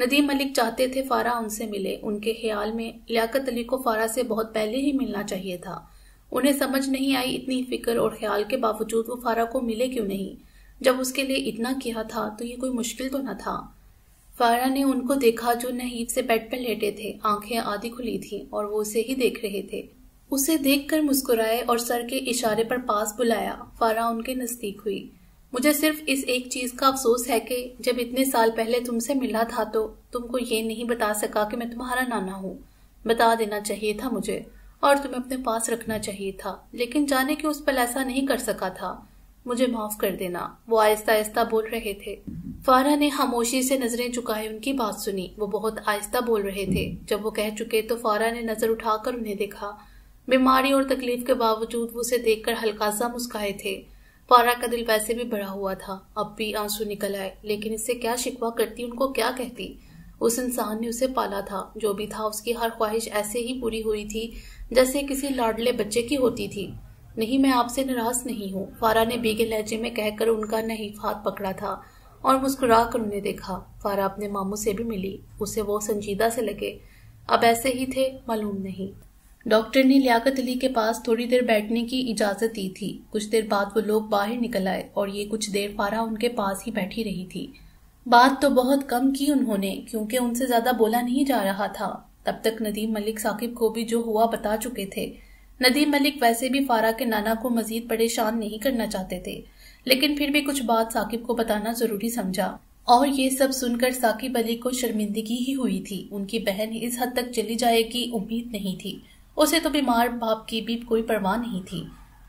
ندیم ملک چاہتے تھے فارا ان سے ملے. ان کے خیال میں لیاقت علی کو فارا سے بہت پہلے ہی ملنا چاہیے تھا. انہیں سمجھ نہیں آئی اتنی فکر اور خیال کے باوجود وہ فارا کو ملے کیوں نہیں. جب اس کے لیے اتنا کیا تھا تو یہ کوئی مشکل تو نہ تھا. فارا نے ان کو دیکھا جو نحیف سے بیڈ پر لیٹے تھے. آنکھیں آدھی کھلی تھیں اور وہ اسے ہی دیکھ رہے تھے. اسے دیکھ کر مسکرائے اور سر کے اشارے پر پاس بلایا. فارا ان کے نزدیک ہوئی. مجھے صرف اس ایک چیز کا افسوس ہے کہ جب اتنے سال پہلے تم سے ملا تھا تو تم کو یہ نہیں بتا سکا کہ میں تمہارا نانا ہوں. بتا دینا چاہیے تھا مجھے اور تمہیں اپنے پاس رکھنا چاہیے تھا، لیکن جانے کہ اس پل ایسا نہیں کر سکا تھا. مجھے معاف کر دینا. وہ آہستہ آہستہ بول رہے تھے. فارا نے خاموشی سے نظریں جھکائے ان کی بات سنی. وہ بہت آہستہ بول رہے تھے. جب وہ کہہ چکے تو فارا نے نظر اٹھا کر انہیں دیکھا. بیماری اور تکلیف کے باوجود وہ اسے دیکھ کر ہلکا سا مسکرائے تھے. فارا کا دل ویسے بھی بڑا ہوا تھا. اب بھی آنسو نکل آئے. لیکن اس سے کیا شکوہ کرتی، ان کو کیا کہتی. اس انسان نے اسے پالا تھا. جو بھی تھا اس کی ہر خواہش ایسے ہی پوری ہوئی تھی جیسے کسی لاڈلے بچے کی ہوتی تھی. نہیں، میں آپ سے ناراض نہیں ہوں، فارا نے بھیگے لہجے میں کہہ کر ان کا نحیف ہاتھ پکڑا تھا اور مسکرا کر انہیں دیکھا. فارا اپنے ماموں سے بھی ملی. اسے وہ سنجیدہ سے لگے. اب ایسے ہی تھے، معلوم نہیں. ڈاکٹر نے لیاقت علی کے پاس تھوڑی دیر بیٹھنے کی اجازت دی تھی. کچھ دیر بعد وہ لوگ باہر نکل آئے اور یہ کچھ دیر فارا ان کے پاس ہی بیٹھی رہی تھی. بات تو بہت کم کی انہوں نے، کیونکہ ان سے زیادہ بولا نہیں جا رہا تھا. تب تک ندیم ملک ثاقب کو بھی جو ہوا بتا چکے تھے. ندیم ملک ویسے بھی فارا کے نانا کو مزید پریشان نہیں کرنا چاہتے تھے، لیکن پھر بھی کچھ بات ثاقب کو بتانا ضروری سمجھا. اور یہ سب سن کر ثاقب علی کو شرمندگی ہی ہوئی تھی. ان کی بہن اس حد تک چلی جائے کی امید نہیں تھی. اسے تو بیمار باپ کی بھی کوئی پرواہ نہیں تھی.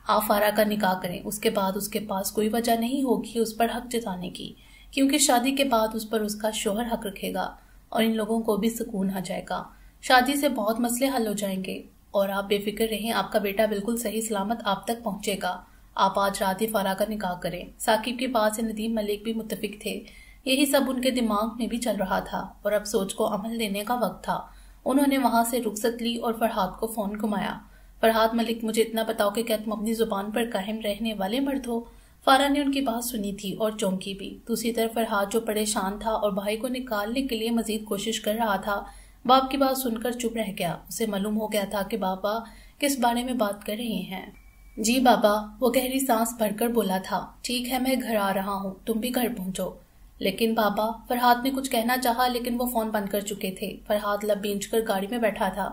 آپ فارا کا نکاح کریں، اس کے بعد اس کے پاس کوئی وجہ نہیں ہوگی اس پر حق جتانے کی، کیونکہ شادی کے بعد اس پر اس کا شوہر حق رکھے گا اور ان لوگوں کو بھی سکون آ جائے گا. شادی سے بہت مسئلے حل ہو جائیں گے اور آپ بے فکر رہیں، آپ کا بیٹا بالکل صحیح سلامت آپ تک پہنچے گا. آپ آج رات ہی فارا کا نکاح کریں. ثاقب کی بات سے ندیم ملک بھی متفق تھے. یہی سب ان کے دماغ میں بھی چل رہا تھا اور اب سوچ کو عمل دینے کا وقت تھا. انہوں نے وہاں سے رخصت لی اور فرحاد کو فون گھمایا. فرحاد ملک، مجھے اتنا بتاؤ کہ کیا تم اپنی زبان پر قائم رہنے والے مرد ہو؟ فارا نے ان کی بات سنی تھی اور چونکی بھی. دوسری طرف فرحاد جو پریشان تھا اور بھائی کو نکالنے کے لیے مزید کوشش کر رہا تھا، باپ کی بات سن کر چپ رہ گیا. اسے معلوم ہو گیا تھا کہ بابا کس بارے میں بات کر رہے ہیں. جی بابا، وہ گہری سانس بھر کر بولا تھا. ٹھیک ہے، میں گھر آ رہا ہوں، تم بھی گھر پہنچو. لیکن بابا، فرحاد نے کچھ کہنا چاہا لیکن وہ فون بند کر چکے تھے. فرحاد لب بینچ کر گاڑی میں بیٹھا تھا.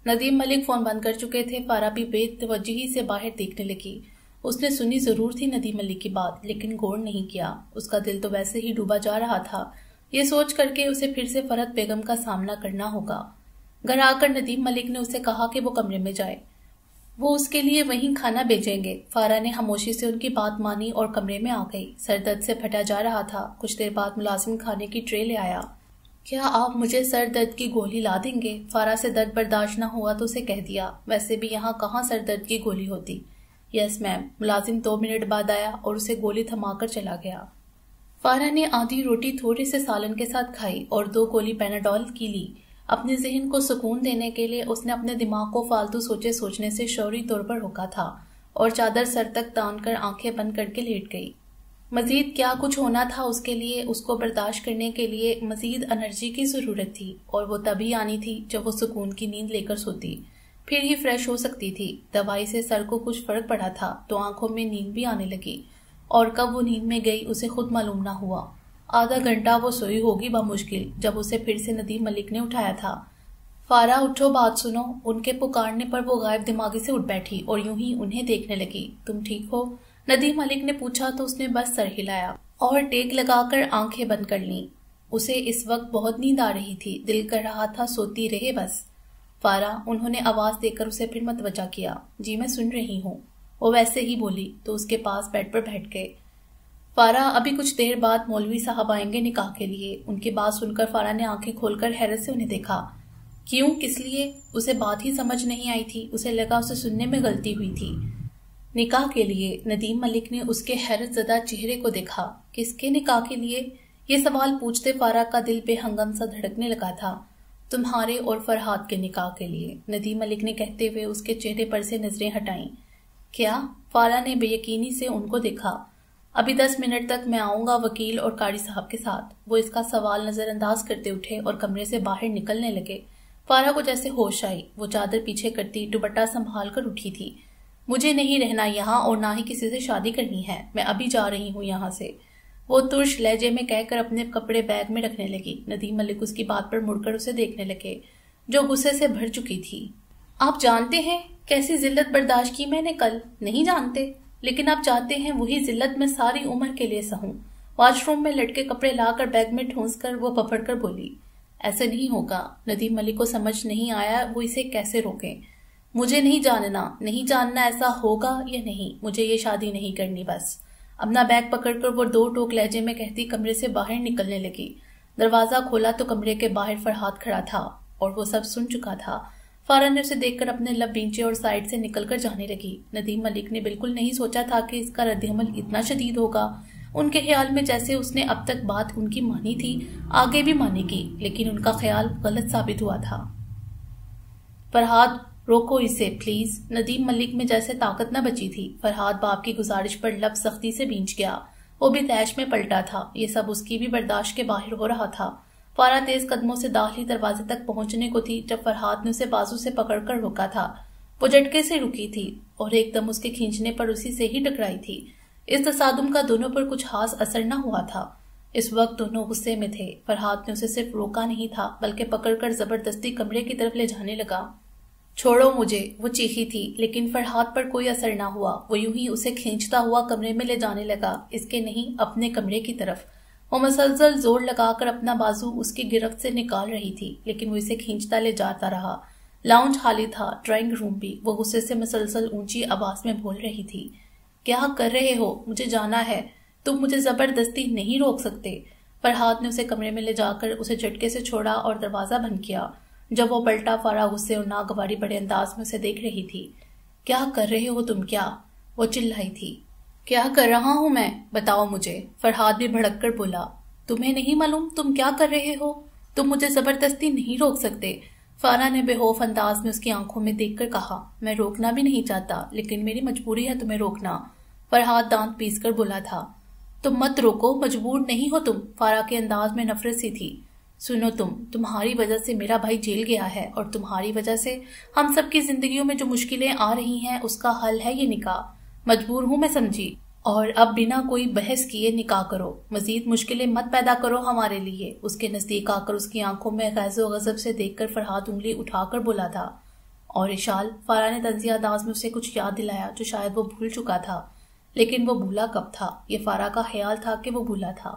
ندیم ملک فون بند کر چکے تھے. فارا بھی بے توجہی سے باہر دیکھنے لگی. اس نے سنی ضرور تھی ندیم ملک کی بات، لیکن غور نہیں کیا. اس کا دل تو ویسے ہی ڈوبا جا رہا تھا. یہ سوچ کر کے اسے پھر سے فرحت بیگم کا سامنا کرنا ہوگا. گھر آ کر ندیم ملک نے اسے کہا کہ وہ کمرے میں جائے، وہ اس کے لیے وہیں کھانا بھیجیں گے. فارا نے خاموشی سے ان کی بات مانی اور کمرے میں آ گئی. سر درد سے پھٹا جا رہا تھا. کچھ دیر بعد ملازم کھانے کی ٹرے لے آیا. کیا آپ مجھے سر درد کی گولی لا دیں گے؟ فارا سے درد برداشت نہ ہوا تو اسے کہہ دیا. ویسے بھی یہاں کہاں سر درد کی گولی ہوتی. یس میم. ملازم 2 منٹ بعد آیا اور اسے گولی تھما کر چلا گیا. فارا نے آدھی روٹی تھوڑے سے سالن کے ساتھ کھائی اور 2 گولی پیناڈول کی لی. اپنے ذہن کو سکون دینے کے لیے اس نے اپنے دماغ کو فالتو سوچنے سے شعوری طور پر روکا تھا اور چادر سر تک تان کر آنکھیں بند کر کے لیٹ گئی. مزید کیا کچھ ہونا تھا اس کے لیے. اس کو برداشت کرنے کے لیے مزید انرجی کی ضرورت تھی اور وہ تبھی آنی تھی جب وہ سکون کی نیند لے کر سوتی. پھر ہی فریش ہو سکتی تھی. دوائی سے سر کو کچھ فرق پڑا تھا تو آنکھوں میں نیند بھی آنے لگی اور کب وہ نیند میں گئی اسے خود معلوم نہ ہوا. آدھا گھنٹہ وہ سوئی ہوگی بمشکل جب اسے پھر سے ندیم ملک نے اٹھایا تھا. فارا اٹھو، بات سنو. ان کے پکارنے پر وہ غائب دماغی سے اٹھ بیٹھی اور یوں ہی انہیں دیکھنے لگی. تم ٹھیک ہو؟ ندیم ملک نے پوچھا تو اس نے بس سر ہلایا اور ٹیک لگا کر آنکھیں بند کر لیں. اسے اس وقت بہت نیند آ رہی تھی. دل کر رہا تھا سوتی رہے بس. فارا، انہوں نے آواز دے کر اسے پھر متوجہ کیا. جی میں سن رہی ہوں. وہ ویسے ہی بولی تو اس کے پاس بیڈ پر بیٹھ گئے. فارا، ابھی کچھ دیر بعد مولوی صاحب آئیں گے نکاح کے لیے. ان کی بات سن کر فارا نے آنکھیں کھول کر حیرت سے انہیں دیکھا. کیوں؟ کس لیے؟ اسے بات ہی سمجھ نہیں آئی تھی. اسے لگا اسے سننے میں غلطی ہوئی تھی. نکاح کے لیے. ندیم ملک نے اس کے حیرت زدہ چہرے کو دیکھا. کس کے نکاح کے لیے؟ یہ سوال پوچھتے فارا کا دل بے ہنگم سا دھڑکنے لگا تھا. تمہارے اور فرحاد کے نکاح کے لیے، ندیم ملک نے کہتے ہوئے اس کے چہرے پر سے نظریں ہٹائیں. کیا؟ فارا نے بے یقینی سے ان کو دیکھا. ابھی 10 منٹ تک میں آؤں گا وکیل اور قاری صاحب کے ساتھ۔ وہ اس کا سوال نظر انداز کرتے اٹھے اور کمرے سے باہر نکلنے لگے۔ فارا کو جیسے ہوش آئی، وہ چادر پیچھے کرتی دوپٹہ سنبھال کر اٹھی تھی۔ مجھے نہیں رہنا یہاں اور نہ ہی کسی سے شادی کرنی ہے، میں ابھی جا رہی ہوں یہاں سے، وہ ترش لہجے میں کہہ کر اپنے کپڑے بیگ میں رکھنے لگی۔ ندیم ملک اس کی بات پر مڑ کر اسے دیکھنے لگے جو غصے سے بھر چکی تھی۔ آپ جانتے ہیں کیسی ذلت برداشت کی میں نے کل؟ نہیں جانتے، لیکن آپ چاہتے ہیں وہی ذلت میں ساری عمر کے لیے سہوں۔ واش روم میں لٹکے کپڑے لا کر بیگ میں ٹھونس کر وہ پپڑ کر بولی، ایسے نہیں ہوگا۔ ندیم ملک کو سمجھ نہیں آیا وہ اسے کیسے روکیں۔ مجھے نہیں جاننا ایسا ہوگا یا نہیں، مجھے یہ شادی نہیں کرنی بس۔ اپنا بیگ پکڑ کر وہ 2 ٹوک لہجے میں کہتی کمرے سے باہر نکلنے لگی۔ دروازہ کھولا تو کمرے کے باہر فرحاد کھڑا تھا اور وہ سب سن چکا تھا۔ فارا نے اسے دیکھ کر اپنے لب بینچے اور سائڈ سے نکل کر جانے لگی۔ ندیم ملک نے بالکل نہیں سوچا تھا کہ اس کا رد عمل اتنا شدید ہوگا۔ ان کے خیال میں جیسے اس نے اب تک بات ان کی مانی تھی آگے بھی مانے گی، لیکن ان کا خیال غلط ثابت ہوا تھا۔ فرحاد روکو اسے پلیز۔ ندیم ملک میں جیسے طاقت نہ بچی تھی۔ فرحاد باپ کی گزارش پر لب سختی سے بینچ گیا، وہ بھی تیش میں پلٹا تھا۔ یہ سب اس کی بھی برداشت کے باہر ہو رہا تھا۔ فارا تیز قدموں سے داخلی دروازے تک پہنچنے کو تھی جب فرحاد نے اسے بازو سے پکڑ کر روکا تھا۔ وہ جھٹکے سے رکی تھی اور ایک دم اس کے کھینچنے پر اسی سے ہی ٹکرائی تھی۔ اس تصادم کا دونوں پر کچھ خاص اثر نہ ہوا تھا۔ اس وقت دونوں غصے میں تھے۔ فرحاد نے اسے صرف روکا نہیں تھا بلکہ پکڑ کر زبردستی کمرے کی طرف لے جانے لگا۔ چھوڑو مجھے، وہ چیخی تھی، لیکن فرحاد پر کوئی اثر نہ ہوا۔ وہ یوں ہی اسے کھینچتا ہوا کمرے میں لے جانے لگا، اس کے نہیں اپنے کمرے کی طرف۔ وہ مسلسل زور لگا کر اپنا بازو اس کی گرفت سے نکال رہی تھی، لیکن وہ اسے کھینچتا لے جاتا رہا۔ لاؤنج خالی تھا، ڈرائنگ روم بھی۔ وہ غصے سے مسلسل اونچی آواز میں بول رہی تھی، کیا کر رہے ہو؟ مجھے جانا ہے، تم مجھے زبردستی نہیں روک سکتے۔ فرحاد نے اسے کمرے میں لے جا کر اسے جھٹکے سے چھوڑا اور دروازہ بند کیا۔ جب وہ پلٹا، فارا غصے اور ناگواری بڑے انداز میں اسے دیکھ رہی تھی۔ کیا کر رہے ہو تم؟ کیا؟ وہ چلائی تھی۔ کیا کر رہا ہوں میں؟ بتاؤ مجھے۔ فرحاد بھی بھڑک کر بولا، تمہیں نہیں معلوم تم کیا کر رہے ہو؟ تم مجھے زبردستی نہیں روک سکتے۔ فارا نے بے خوف انداز میں اس کی آنکھوں میں دیکھ کر کہا، میں روکنا بھی نہیں چاہتا، لیکن میری مجبوری ہے تمہیں روکنا۔ فرحاد دانت پیس کر بولا تھا، تم مت روکو، مجبور نہیں ہو تم۔ فارا کے انداز میں نفرت سی تھی۔ سنو تمہاری وجہ سے میرا بھائی جیل گیا ہے اور تمہاری وجہ سے ہم سب کی زندگیوں میں جو مشکلیں آ رہی ہیں اس کا حل ہے یہ نکاح۔ مجبور ہوں میں سمجھی، اور اب بنا کوئی بحث کیے نکاح کرو، مزید مشکلیں مت پیدا کرو ہمارے لیے۔ اس کے نزدیک آ کر اس کی آنکھوں میں غیظ و غضب سے دیکھ کر فرحاد انگلی اٹھا کر بولا تھا، اور اشال؟ فارا نے طنزیہ انداز میں اسے کچھ یاد دلایا جو شاید وہ بھول چکا تھا، لیکن وہ بھولا کب تھا؟ یہ فارا کا خیال تھا کہ وہ بھولا تھا۔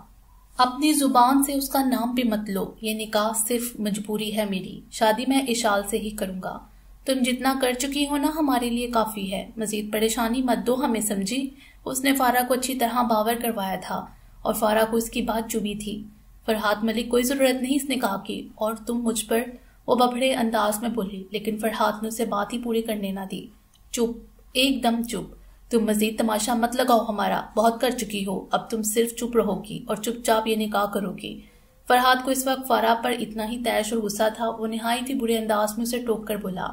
اپنی زبان سے اس کا نام بھی مت لو، یہ نکاح صرف مجبوری ہے میری، شادی میں اشال سے ہی کروں گا۔ تم جتنا کر چکی ہو نا ہمارے لیے کافی ہے، مزید پریشانی مت دو ہمیں، سمجھی؟ اس نے فارا کو اچھی طرح باور کروایا تھا اور فارا کو اس کی بات چبھی تھی۔ فرحاد ملک، کوئی ضرورت نہیں اس نکاح کی، اور تم مجھ پر، وہ ببڑے انداز میں بولی، لیکن فرحاد نے اسے بات ہی پوری کرنے نہ دی۔ چپ، ایک دم چپ، تم مزید تماشا مت لگاؤ ہمارا، بہت کر چکی ہو، اب تم صرف چپ رہو گی اور چپ چاپ یہ نکاح کرو گی۔ فرحاد کو اس وقت فارا پر اتنا ہی تیش اور غصہ تھا، وہ نہایت ہی برے انداز میں اسے ٹوک کر بولا۔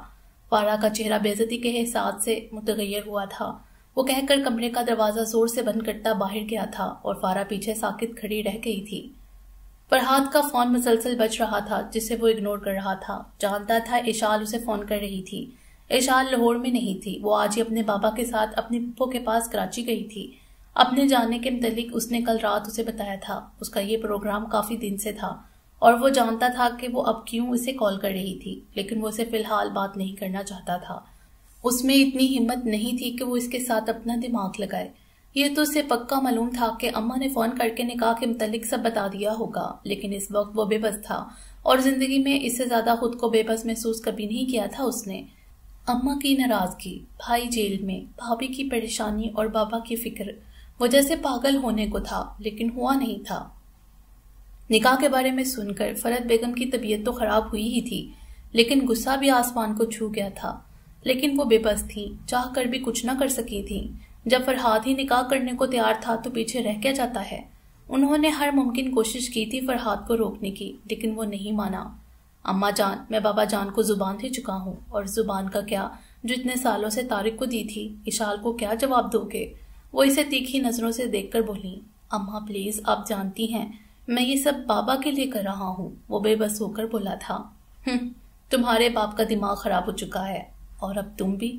فارا کا چہرہ بے عزتی کے احساس سے متغیر ہوا تھا۔ وہ کہہ کر کمرے کا دروازہ زور سے بند کرتا باہر گیا تھا اور فارا پیچھے ساکت کھڑی رہ گئی تھی۔ فرحاد کا فون مسلسل بج رہا تھا جسے وہ اگنور کر رہا تھا۔ جانتا تھا اشال اسے فون کر رہی تھی۔ اشال لاہور میں نہیں تھی، وہ آج ہی اپنے بابا کے ساتھ اپنی پھپھو کے پاس کراچی گئی تھی۔ اپنے جانے کے متعلق اس نے کل رات اسے بتایا تھا۔ اس کا یہ پروگرام کافی دن سے تھا اور وہ جانتا تھا کہ وہ اب کیوں اسے کال کر رہی تھی، لیکن وہ اسے فی الحال بات نہیں کرنا چاہتا تھا۔ اس میں اتنی ہمت نہیں تھی کہ وہ اس کے ساتھ اپنا دماغ لگائے۔ یہ تو اسے پکا معلوم تھا کہ اماں نے فون کر کے نکاح کے متعلق سب بتا دیا ہوگا، لیکن اس وقت وہ بے بس تھا اور زندگی میں اس سے زیادہ خود کو بے بس محسوس کبھی نہیں کیا تھا اس نے۔ اماں کی ناراضگی، بھائی جیل میں، بھابھی کی پریشانی اور بابا کی فکر، وہ جیسے پاگل ہونے کو تھا، لیکن ہوا نہیں تھا۔ نکاح کے بارے میں سن کر فرحت بیگم کی طبیعت تو خراب ہوئی ہی تھی، لیکن غصہ بھی آسمان کو چھو گیا تھا۔ لیکن وہ بے بس تھیں، چاہ کر بھی کچھ نہ کر سکی تھیں۔ جب فرحاد ہی نکاح کرنے کو تیار تھا تو پیچھے رہ کیا جاتا ہے؟ انہوں نے ہر ممکن کوشش کی تھی فرحاد کو روکنے کی، لیکن وہ نہیں مانا۔ اماں جان، میں بابا جان کو زبان دے چکا ہوں، اور زبان کا کیا جو اتنے سالوں سے طارق کو دی تھی، اشال کو کیا جواب دو گے؟ وہ اسے تیکھی نظروں سے دیکھ کر بولی، اماں پلیز، آپ جانتی ہیں میں یہ سب بابا کے لیے کر رہا ہوں۔ وہ بے بس ہو کر بولا تھا، تمہارے باپ کا دماغ خراب ہو چکا ہے، اور اب تم بھی۔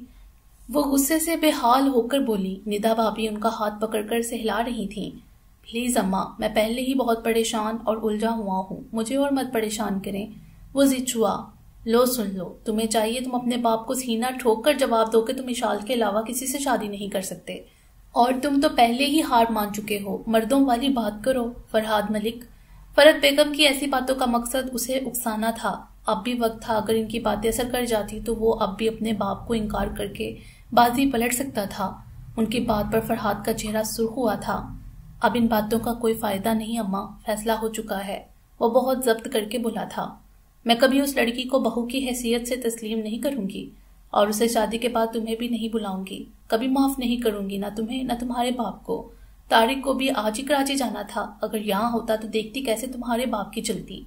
وہ غصے سے بے حال ہو کر بولی۔ ندا بھابھی ان کا ہاتھ پکڑ کر سہلا رہی تھیں۔ پلیز اماں، میں پہلے ہی بہت پریشان اور الجھا ہوا ہوں، مجھے اور مت پریشان کریں۔ وہ ضد ہوا۔ لو سن لو، تمہیں چاہیے تم اپنے باپ کو سینہ ٹھوک کر جواب دو کہ تم اشال کے علاوہ کسی سے شادی نہیں کر سکتے، اور تم تو پہلے ہی ہار مان چکے ہو، مردوں والی بات کرو۔ فرحاد ملک۔ فرحت بیگم کی ایسی باتوں کا مقصد اسے اکسانا تھا۔ اب بھی وقت تھا، اگر ان کی باتیں اثر کر جاتی تو وہ اب بھی اپنے باپ کو انکار کر کے بازی پلٹ سکتا تھا۔ ان کی بات پر فرحاد کا چہرہ سرخ ہوا تھا۔ اب ان باتوں کا کوئی فائدہ نہیں اماں، فیصلہ ہو چکا ہے۔ وہ بہت ضبط کر کے بولا تھا، میں کبھی اس لڑکی کو بہو کی حیثیت سے تسلیم نہیں کروں گی، اور اسے شادی کے بعد تمہیں بھی نہیں بلاؤں گی، کبھی معاف نہیں کروں گی، نہ تمہیں نہ تمہارے باپ کو۔ طارق کو بھی آج ہی کراچی جانا تھا، اگر یہاں ہوتا تو دیکھتی کیسے تمہارے باپ کی چلتی،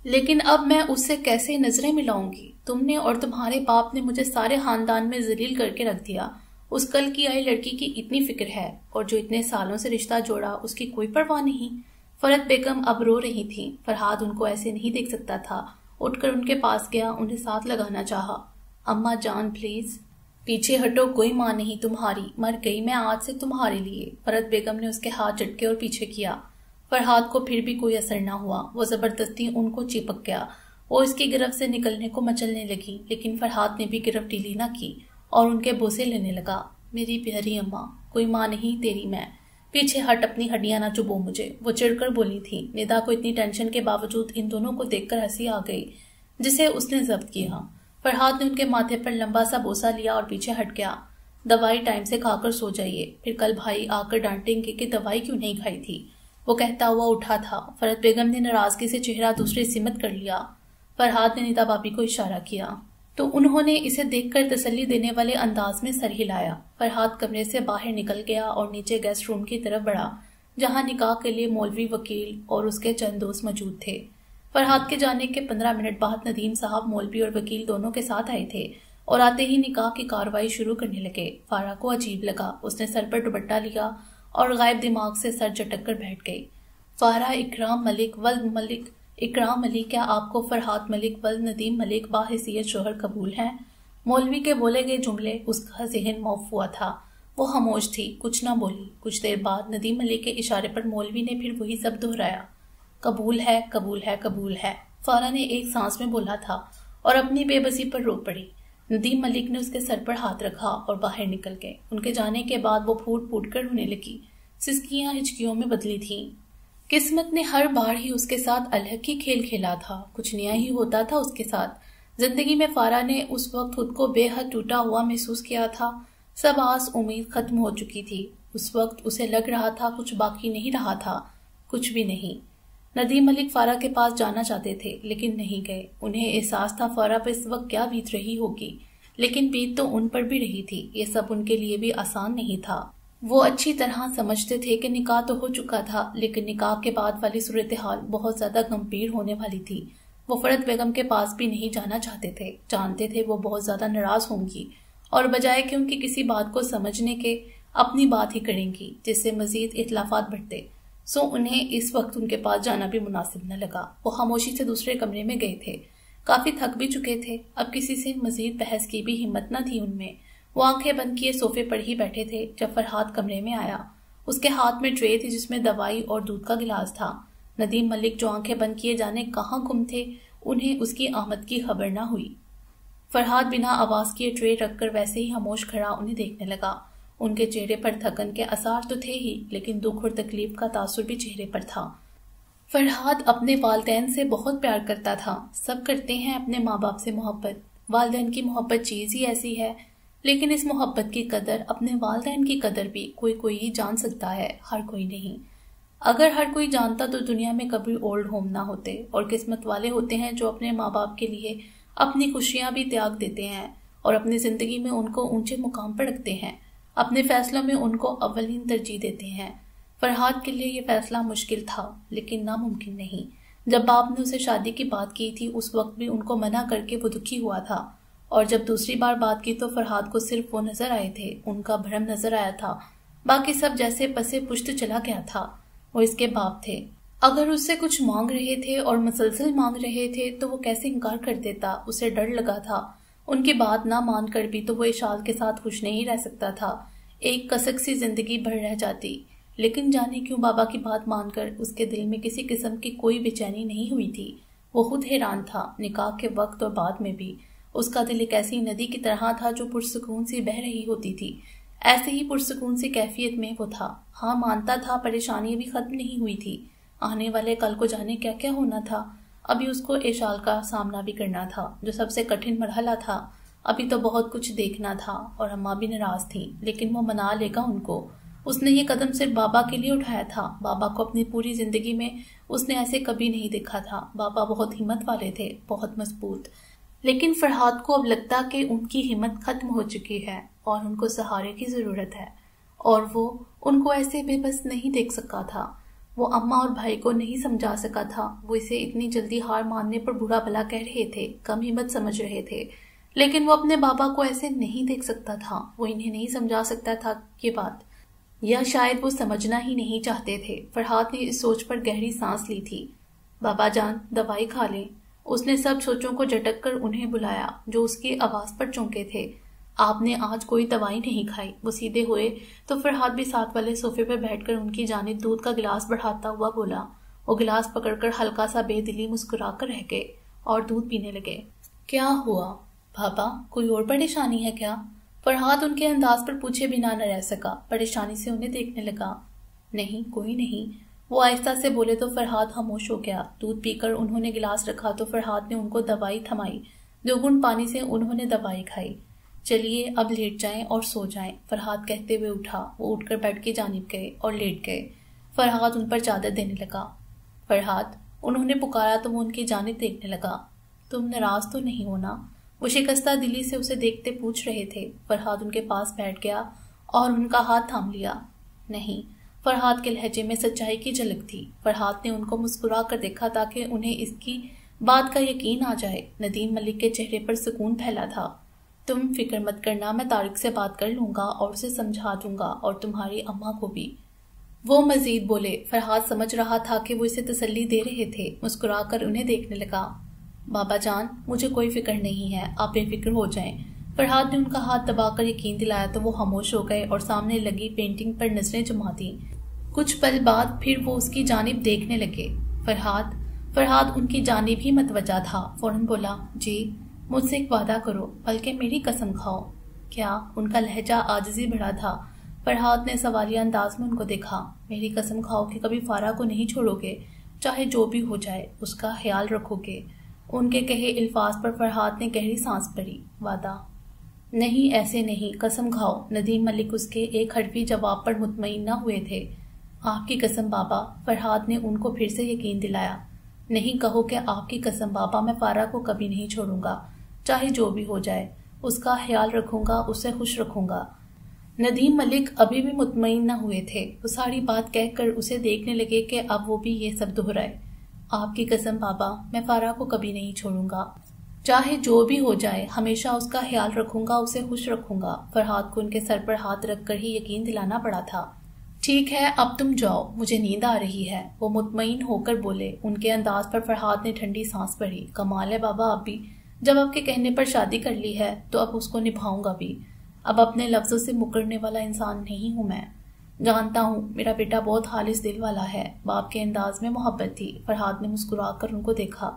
لیکن اب میں اس سے کیسے نظریں ملاؤں گی؟ تم نے اور تمہارے باپ نے مجھے سارے خاندان میں ذلیل کر کے رکھ دیا۔ اس کل کی آئی لڑکی کی اتنی فکر ہے، اور جو اتنے سالوں سے رشتہ جوڑا اس کی کوئی پرواہ نہیں۔ فرحت بیگم اب رو رہی تھی۔ فرحاد ان کو ایسے نہیں دیکھ سکتا تھا۔ اٹھ کر ان کے پاس گیا، انہیں ساتھ لگانا چاہا۔ اماں جان پلیز، پیچھے ہٹو، کوئی ماں نہیں تمہاری، مر گئی میں آج سے تمہارے لیے۔ فرحت بیگم نے اس کے ہاتھ جھٹکے اور پیچھے کیا۔ فرحاد کو پھر بھی کوئی اثر نہ ہوا، وہ زبردستی ان کو چپک گیا۔ وہ اس کی گرفت سے نکلنے کو مچلنے لگی، لیکن فرحاد نے بھی گرفت ڈھیلی نہ کی اور ان کے بوسے لینے لگا۔ میری پیاری اماں، کوئی ماں نہیں تیری میں، پیچھے ہٹ، اپنی ہڈیاں نہ چبو مجھے، وہ چڑھ کر بولی تھی۔ ندا کو اتنی ٹینشن کے باوجود ان دونوں کو دیکھ کر ہنسی آ گئی، جسے اس نے ضبط کیا۔ فرحاد نے ان کے ماتھے پر لمبا سا بوسہ لیا اور پیچھے ہٹ گیا۔ دوائی ٹائم سے کھا کر سو جائیے، پھر کل بھائی آ کر ڈانٹیں گے کہ دوائی کیوں نہیں کھائی تھی، وہ کہتا ہوا اٹھا تھا۔ فرحت بیگم نے ناراضگی سے چہرہ دوسری سمت کر لیا۔ فرحاد نے ندا بابی کو اشارہ کیا تو انہوں نے اسے دیکھ کر تسلی دینے والے انداز میں سر ہلایا۔ فرحاد کمرے سے باہر نکل گیا اور نیچے گیسٹ روم کی طرف بڑھا، جہاں نکاح کے لیے مولوی وکیل اور اس کے چند دوست موجود تھے۔ فرحاد کے جانے کے 15 منٹ بعد ندیم صاحب مولوی اور وکیل دونوں کے ساتھ آئے تھے، اور آتے ہی نکاح کی کارروائی شروع کرنے لگے۔ فارا کو عجیب لگا، اس نے سر پر دوپٹہ لیا اور غائب دماغ سے سر جھٹک کر بیٹھ گئی۔ فارا، اکرام ملک ولد ملک، اکرام علی، کیا آپ کو فرحاد ملک ولد ندیم ملک باحیثیت شوہر قبول ہیں؟ مولوی کے بولے گئے جملے اس کا ذہن موف ہوا تھا۔ وہ خاموش تھی، کچھ نہ بولی۔ کچھ دیر بعد ندیم ملک کے اشارے پر مولوی نے پھر وہی سب دہرایا، قبول ہے، قبول ہے، قبول ہے۔ فارا نے ایک سانس میں بولا تھا اور اپنی بے بسی پر رو پڑی۔ ندیم ملک نے اس کے سر پر ہاتھ رکھا اور باہر نکل گئے۔ ان کے جانے کے بعد وہ پھوٹ پھوٹ کر رونے لگی، سسکیاں ہچکیوں میں بدلی تھیں۔ قسمت نے ہر بار ہی اس کے ساتھ الگ ہی کھیل کھیلا تھا، کچھ نیا ہی ہوتا تھا اس کے ساتھ۔ زندگی میں فارا نے اس وقت خود کو بے حد ٹوٹا ہوا محسوس کیا تھا، سب آس امید ختم ہو چکی تھی۔ اس وقت اسے لگ رہا تھا کچھ باقی نہیں رہا تھا، کچھ بھی نہیں۔ ندیم ملک فارا کے پاس جانا چاہتے تھے لیکن نہیں گئے۔ انہیں احساس تھا فارا پر اس وقت کیا بیت رہی ہوگی، لیکن بیت تو ان پر بھی رہی تھی۔ یہ سب ان کے لیے بھی آسان نہیں تھا۔ وہ اچھی طرح سمجھتے تھے کہ نکاح تو ہو چکا تھا، لیکن نکاح کے بعد والی صورتحال بہت زیادہ گمبھیر ہونے والی تھی۔ وہ فرحت بیگم کے پاس بھی نہیں جانا چاہتے تھے، جانتے تھے وہ بہت زیادہ ناراض ہوں گی، اور بجائے کہ ان کی کسی بات کو سمجھنے کے اپنی بات ہی کریں گی، جس سے مزید اختلافات بڑھتے۔ سو انہیں اس وقت ان کے پاس جانا بھی مناسب نہ لگا۔ وہ خاموشی سے دوسرے کمرے میں گئے تھے، کافی تھک بھی چکے تھے، اب کسی سے مزید بحث کی بھی ہمت نہ تھی ان میں۔ وہ آنکھیں بند کیے صوفے پر ہی بیٹھے تھے جب فرحاد کمرے میں آیا۔ اس کے ہاتھ میں ٹرے تھی جس میں دوائی اور دودھ کا گلاس تھا۔ ندیم ملک جو آنکھیں بند کیے جانے کہاں گم تھے، انہیں اس کی آمد کی خبر نہ ہوئی۔ فرحاد بنا آواز کیے ٹرے رکھ کر ویسے ہی خاموش کھڑا انہیں دیکھنے لگا۔ ان کے چہرے پر تھکن کے آثار تو تھے ہی، لیکن دکھ اور تکلیف کا تاثر بھی چہرے پر تھا۔ فرحاد اپنے والدین سے بہت پیار کرتا تھا۔ سب کرتے ہیں اپنے ماں باپ سے محبت، والدین کی محبت چیز ہی ایسی ہے، لیکن اس محبت کی قدر، اپنے والدین کی قدر بھی کوئی ہی جان سکتا ہے، ہر کوئی نہیں۔ اگر ہر کوئی جانتا تو دنیا میں کبھی اولڈ ہوم نہ ہوتے، اور قسمت والے ہوتے ہیں جو اپنے ماں باپ کے لیے اپنی خوشیاں بھی تیاگ دیتے ہیں اور اپنی زندگی میں ان کو اونچے مقام پر رکھتے ہیں، اپنے فیصلوں میں ان کو اولین ترجیح دیتے ہیں۔ فرحاد کے لیے یہ فیصلہ مشکل تھا لیکن ناممکن نہیں۔ جب باپ نے اسے شادی کی بات کی تھی اس وقت بھی ان کو منع کر کے وہ دکھی ہوا تھا، اور جب دوسری بار بات کی تو فرحاد کو صرف وہ نظر آئے تھے، ان کا بھرم نظر آیا تھا۔ باقی سب جیسے پسے پشت چلا گیا تھا۔ وہ اس کے باپ تھے، اگر اس سے کچھ مانگ رہے تھے اور مسلسل مانگ رہے تھے تو وہ کیسے انکار کر دیتا؟ اسے ڈر لگا تھا ان کی بات نہ مان کر بھی تو وہ اشال کے ساتھ خوش نہیں رہ سکتا تھا، ایک کسک سی زندگی بھر رہ جاتی۔ لیکن جانے کیوں بابا کی بات مان کر اس کے دل میں کسی قسم کی کوئی بے چینی نہیں ہوئی تھی۔ وہ خود حیران تھا، نکاح کے وقت اور بعد میں بھی اس کا دل ایک ایسی ندی کی طرح تھا جو پرسکون سی بہہ رہی ہوتی تھی، ایسے ہی پرسکون سی کیفیت میں وہ تھا۔ ہاں مانتا تھا پریشانی بھی ختم نہیں ہوئی تھی، آنے والے کل کو جانے کیا کیا ہونا تھا۔ ابھی اس کو ایشال کا سامنا بھی کرنا تھا جو سب سے کٹھن مرحلہ تھا، ابھی تو بہت کچھ دیکھنا تھا اور اماں بھی ناراض تھیں، لیکن وہ منا لے گا ان کو۔ اس نے یہ قدم صرف بابا کے لیے اٹھایا تھا، بابا کو اپنی پوری زندگی میں اس نے ایسے کبھی نہیں دیکھا تھا۔ بابا بہت ہمت والے تھے، بہت مضبوط، لیکن فرحاد کو اب لگتا کہ ان کی ہمت ختم ہو چکی ہے اور ان کو سہارے کی ضرورت ہے، اور وہ ان کو ایسے بے بس نہیں دیکھ سکا تھا۔ وہ اماں اور بھائی کو نہیں سمجھا سکا تھا، وہ اسے اتنی جلدی ہار ماننے پر برا بھلا کہہ رہے تھے، کم ہمت سمجھ رہے تھے، لیکن وہ اپنے بابا کو ایسے نہیں دیکھ سکتا تھا، وہ انہیں نہیں سمجھا سکتا تھا یہ بات، یا شاید وہ سمجھنا ہی نہیں چاہتے تھے۔ فرحاد نے اس سوچ پر گہری سانس لی تھی۔ بابا جان دوائی کھا لیں۔ اس نے سب سوچوں کو جھٹک کر انہیں بلایا جو اس کی آواز پر چونکے تھے۔ آپ نے آج کوئی دوائی نہیں کھائی۔ وہ سیدھے ہوئے تو فرحاد بھی ساتھ والے صوفے پر بیٹھ کر ان کی جانب دودھ کا گلاس بڑھاتا ہوا بولا۔ وہ گلاس پکڑ کر ہلکا سا بے دلی مسکرا کر رہ گئے اور دودھ پینے لگے۔ کیا ہوا بابا، کوئی اور پریشانی ہے کیا؟ فرحاد ان کے انداز پر پوچھے بنا نہ رہ سکا، پریشانی سے انہیں دیکھنے لگا۔ نہیں کوئی نہیں، وہ آہستہ سے بولے تو فرحاد خاموش ہو گیا۔ دودھ پی کر انہوں نے گلاس رکھا تو فرحاد نے ان کو دوائی تھمائی، 2 گھونٹ پانی سے انہوں نے دوائی کھائی۔ چلیے اب لیٹ جائیں اور سو جائیں، فرحاد کہتے ہوئے اٹھا۔ وہ اٹھ کر بیڈ کی جانب گئے اور لیٹ گئے۔ فرحاد ان پر چادر دینے لگا۔ فرحاد، انہوں نے پکارا تو وہ ان کی جانب دیکھنے لگا۔ تم ناراض تو نہیں ہونا؟ وہ شکستہ دلی سے اسے دیکھتے پوچھ رہے تھے۔ فرحاد ان کے پاس بیٹھ گیا اور ان کا ہاتھ تھام لیا۔ نہیں، فرحاد کے لہجے میں سچائی کی جھلک تھی۔ فرحاد نے ان کو مسکرا کر دیکھا تاکہ انہیں اس کی بات کا یقین آ جائے۔ ندیم ملک کے چہرے پر سکون پھیلا تھا۔ تم فکر مت کرنا، میں طارق سے بات کر لوں گا اور اسے سمجھا دوں گا، اور تمہاری اماں کو بھی۔ وہ مزید بولے۔ فرحاد سمجھ رہا تھا کہ وہ اسے تسلی دے رہے تھے، مسکرا کر انہیں دیکھنے لگا۔ بابا جان مجھے کوئی فکر نہیں ہے، آپ بے فکر ہو جائیں۔ فرحاد نے ان کا ہاتھ دبا کر یقین دلایا تو وہ خاموش ہو گئے اور سامنے لگی پینٹنگ پر نظریں جما دیں۔ کچھ پل بعد پھر وہ اس کی جانب دیکھنے لگے۔ فرحاد ان کی جانب ہی متوجہ تھا، فوراً بولا، جی مجھ سے ایک وعدہ کرو، بلکہ میری قسم کھاؤ۔ کیا؟ ان کا لہجہ عاجزی بھرا تھا۔ فرحاد نے سوالیہ انداز میں ان کو دیکھا۔ میری قسم کھاؤ کہ کبھی فارا کو نہیں چھوڑو گے، چاہے جو بھی ہو جائے، اس کا خیال رکھو گے۔ ان کے کہے الفاظ پر فرحاد نے گہری سانس بھری۔ وعدہ؟ نہیں ایسے نہیں، قسم کھاؤ۔ ندیم ملک اس کے ایک حرفی جواب پر مطمئن نہ ہوئے تھے۔ آپ کی قسم بابا، فرحاد نے ان کو پھر سے یقین دلایا۔ نہیں کہو کہ آپ کی قسم بابا، میں فارا کو کبھی نہیں چھوڑوں گا، چاہے جو بھی ہو جائے، اس کا خیال رکھوں گا، اسے خوش رکھوں گا۔ ندیم ملک ابھی بھی مطمئن نہ ہوئے تھے، وہ ساری بات کہہ کر اسے دیکھنے لگے کہ اب وہ بھی یہ سب دہرائے۔ آپ کی قسم بابا، میں فارا کو کبھی نہیں چھوڑوں گا، چاہے جو بھی ہو جائے، ہمیشہ اس کا خیال رکھوں گا، اسے خوش رکھوں گا۔ فرحاد کو ان کے سر پر ہاتھ رکھ کر ہی یقین دلانا پڑا تھا۔ ٹھیک ہے اب تم جاؤ، مجھے نیند آ رہی ہے، وہ مطمئن ہو کر بولے۔ ان کے انداز پر فرحاد نے ٹھنڈی سانس بھری۔ کمال ہے بابا، اب بھی جب آپ کے کہنے پر شادی کر لی ہے تو اب اس کو نبھاؤں گا بھی، اب اپنے لفظوں سے مکرنے والا انسان نہیں ہوں میں۔ جانتا ہوں میرا بیٹا بہت خالص دل والا ہے۔ باپ کے انداز میں محبت تھی۔ فرحاد نے مسکرا کر ان کو دیکھا،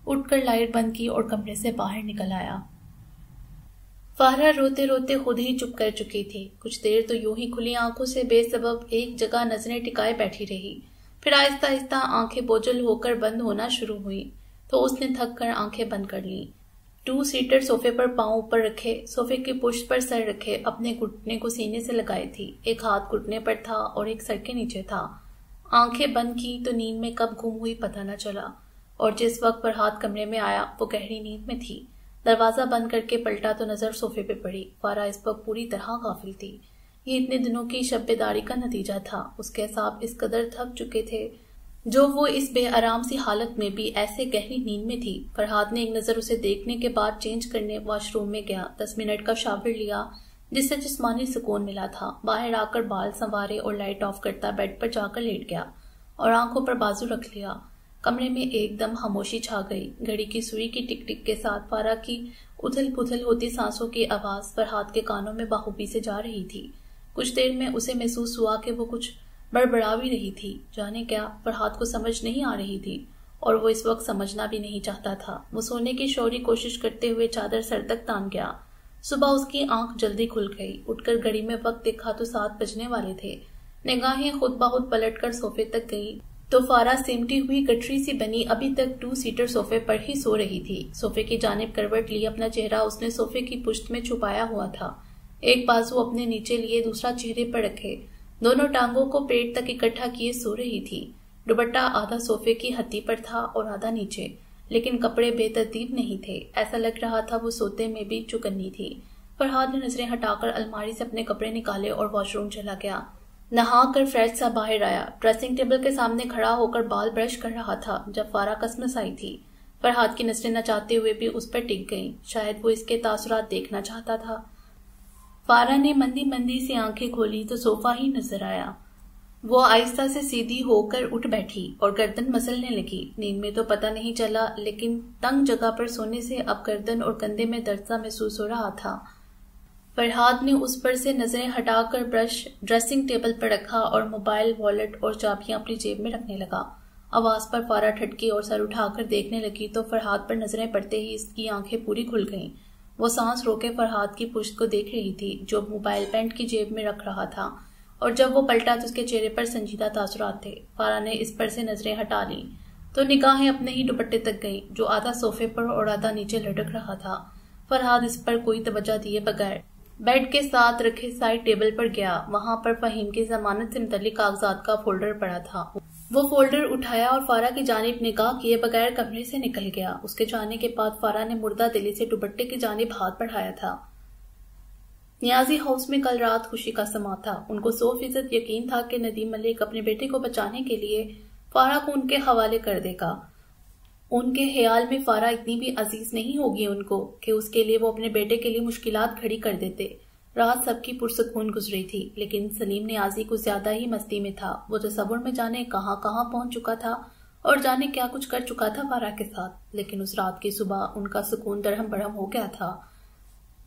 اٹھ کر لائٹ بند کی اور کمرے سے باہر نکل آیا۔ فارا روتے روتے خود ہی چپ کر چکی تھی۔ کچھ دیر تو یوں ہی کھلی آنکھوں سے بے سبب ایک جگہ نظریں ٹکائے بیٹھی رہی، پھر آہستہ آہستہ آنکھیں بوجھل ہو کر بند ہونا شروع ہوئی تو اس نے تھک کر آنکھیں بند کر لیں۔ 2 سیٹر صوفے پر پاؤں اوپر رکھے، صوفے کی پشت پر سر رکھے، اپنے گھٹنے کو سینے سے لگائے تھی، ایک ہاتھ گھٹنے پر تھا اور ایک سر کے نیچے تھا۔ آنکھیں بند کی تو نیند میں کب گم ہوئی پتہ نہ چلا، اور جس وقت فرحاد کمرے میں آیا وہ گہری نیند میں تھی۔ دروازہ بند کر کے پلٹا تو نظر صوفے پہ پڑی۔ فارا اس وقت پوری طرح غافل تھی۔ یہ اتنے دنوں کی شب بیداری کا نتیجہ تھا۔ اس کے اعصاب اس قدر تھک چکے تھے جو وہ اس بے آرام سی حالت میں بھی ایسے گہری نیند میں تھی۔ فرحاد نے ایک نظر اسے دیکھنے کے بعد چینج کرنے واش روم میں گیا، 10 منٹ کا شاور لیا، جس سے جسمانی سکون ملا تھا۔ باہر آ کر بال سنوارے اور لائٹ آف کرتا بیڈ پر جا کر لیٹ گیا اور آنکھوں پر بازو رکھ لیا۔ کمرے میں ایک دم خاموشی چھا گئی۔ گھڑی کی سوئی کی ٹک ٹک کے ساتھ فارا کی ادھل پدھل ہوتی سانسوں کی آواز فرحاد کے کانوں میں بخوبی سے جا رہی تھی۔ کچھ دیر میں اسے محسوس ہوا کہ وہ کچھ بڑبڑا بھی رہی تھی، جانے کیا فرحاد کو سمجھ نہیں آ رہی تھی اور وہ اس وقت سمجھنا بھی نہیں چاہتا تھا۔ وہ سونے کی شوری کوشش کرتے ہوئے چادر سر تک تان گیا۔ صبح اس کی آنکھ جلدی کھل گئی۔ اٹھ کر گھڑی میں وقت دیکھا تو 7 بجنے والے تھے۔ نگاہیں خود بخود پلٹ کر صوفے تک گئیں تو فارا سمٹی ہوئی گٹری سی بنی ابھی تک 2 سیٹر صوفے پر ہی سو رہی تھی۔ صوفے کی جانب کروٹ لی اپنا چہرہ اس نے صوفے کی پشت میں چھپایا ہوا تھا۔ ایک بازو اپنے نیچے لیے دوسرا چہرے پر رکھے، دونوں ٹانگوں کو پیٹ تک اکٹھا کیے سو رہی تھی۔ دوپٹہ آدھا صوفے کی ہتھی پر تھا اور آدھا نیچے، لیکن کپڑے بے ترتیب نہیں تھے۔ ایسا لگ رہا تھا وہ سوتے میں بھی چوکنی تھی۔ فرحاد نے نظریں ہٹا کر الماری سے اپنے کپڑے نکالے اور واش روم چلا گیا۔ نہا کر فریش سا باہر آیا، ڈریسنگ ٹیبل کے سامنے کھڑا ہو کر بال برش کر رہا تھا جب فارا کسمس آئی تھی۔ فرحاد کی نظریں نہ چاہتے ہوئے بھی اس پر ٹک گئیں، شاید وہ اس کے تاثرات دیکھنا چاہتا تھا۔ فارا نے مندی مندی سی آنکھیں کھولی تو صوفہ ہی نظر آیا۔ وہ آہستہ سے سیدھی ہو کر اٹھ بیٹھی اور گردن مسلنے لگی۔ نیند میں تو پتہ نہیں چلا، لیکن تنگ جگہ پر سونے سے اب گردن اور کندھے میں درد سا محسوس ہو رہا تھا۔ فرحاد نے اس پر سے نظریں ہٹا کر برش ڈریسنگ ٹیبل پر رکھا اور موبائل، والیٹ اور چابیاں اپنی جیب میں رکھنے لگا۔ آواز پر فارا ٹھٹکی اور سر اٹھا کر دیکھنے لگی تو فرحاد پر نظریں پڑتے ہی اس کی آنکھیں پوری کھل گئیں۔ وہ سانس روکے فرحاد کی پشت کو دیکھ رہی تھی جو موبائل پینٹ کی جیب میں رکھ رہا تھا، اور جب وہ پلٹا تو اس کے چہرے پر سنجیدہ تاثرات تھے۔ فارا نے اس پر سے نظریں ہٹا لیں تو نگاہیں اپنے ہی دوپٹے تک گئیں جو آدھا صوفے پر اور آدھا نیچے لٹک رہا تھا۔ فرحاد اس پر کوئی توجہ دیے بغیر بیڈ کے ساتھ رکھے سائڈ ٹیبل پر گیا۔ وہاں پر فہیم کی ضمانت سے متعلق کاغذات کا فولڈر پڑا تھا۔ وہ فولڈر اٹھایا اور فارا کی جانب نگاہ کیے بغیر کمرے سے نکل گیا۔ اس کے جانے کے بعد فارا نے مردہ دلی سے دوپٹے کی جانب ہاتھ بڑھایا تھا۔ نیازی ہاؤس میں کل رات خوشی کا سما تھا۔ ان کو 100% یقین تھا کہ ندیم ملک اپنے بیٹے کو بچانے کے لیے فارا کو ان کے حوالے کر دے گا۔ ان کے خیال میں فارا اتنی بھی عزیز نہیں ہوگی ان کو کہ اس کے لیے وہ اپنے بیٹے کے لیے مشکلات کھڑی کر دیتے۔ رات سب کی پرسکون گزری تھی، لیکن سلیم نیازی کو زیادہ ہی مستی میں تھا۔ وہ تصور میں جانے کہاں کہاں پہنچ چکا تھا اور جانے کیا کچھ کر چکا تھا فارا کے ساتھ، لیکن اس رات کی صبح ان کا سکون درہم برہم ہو گیا تھا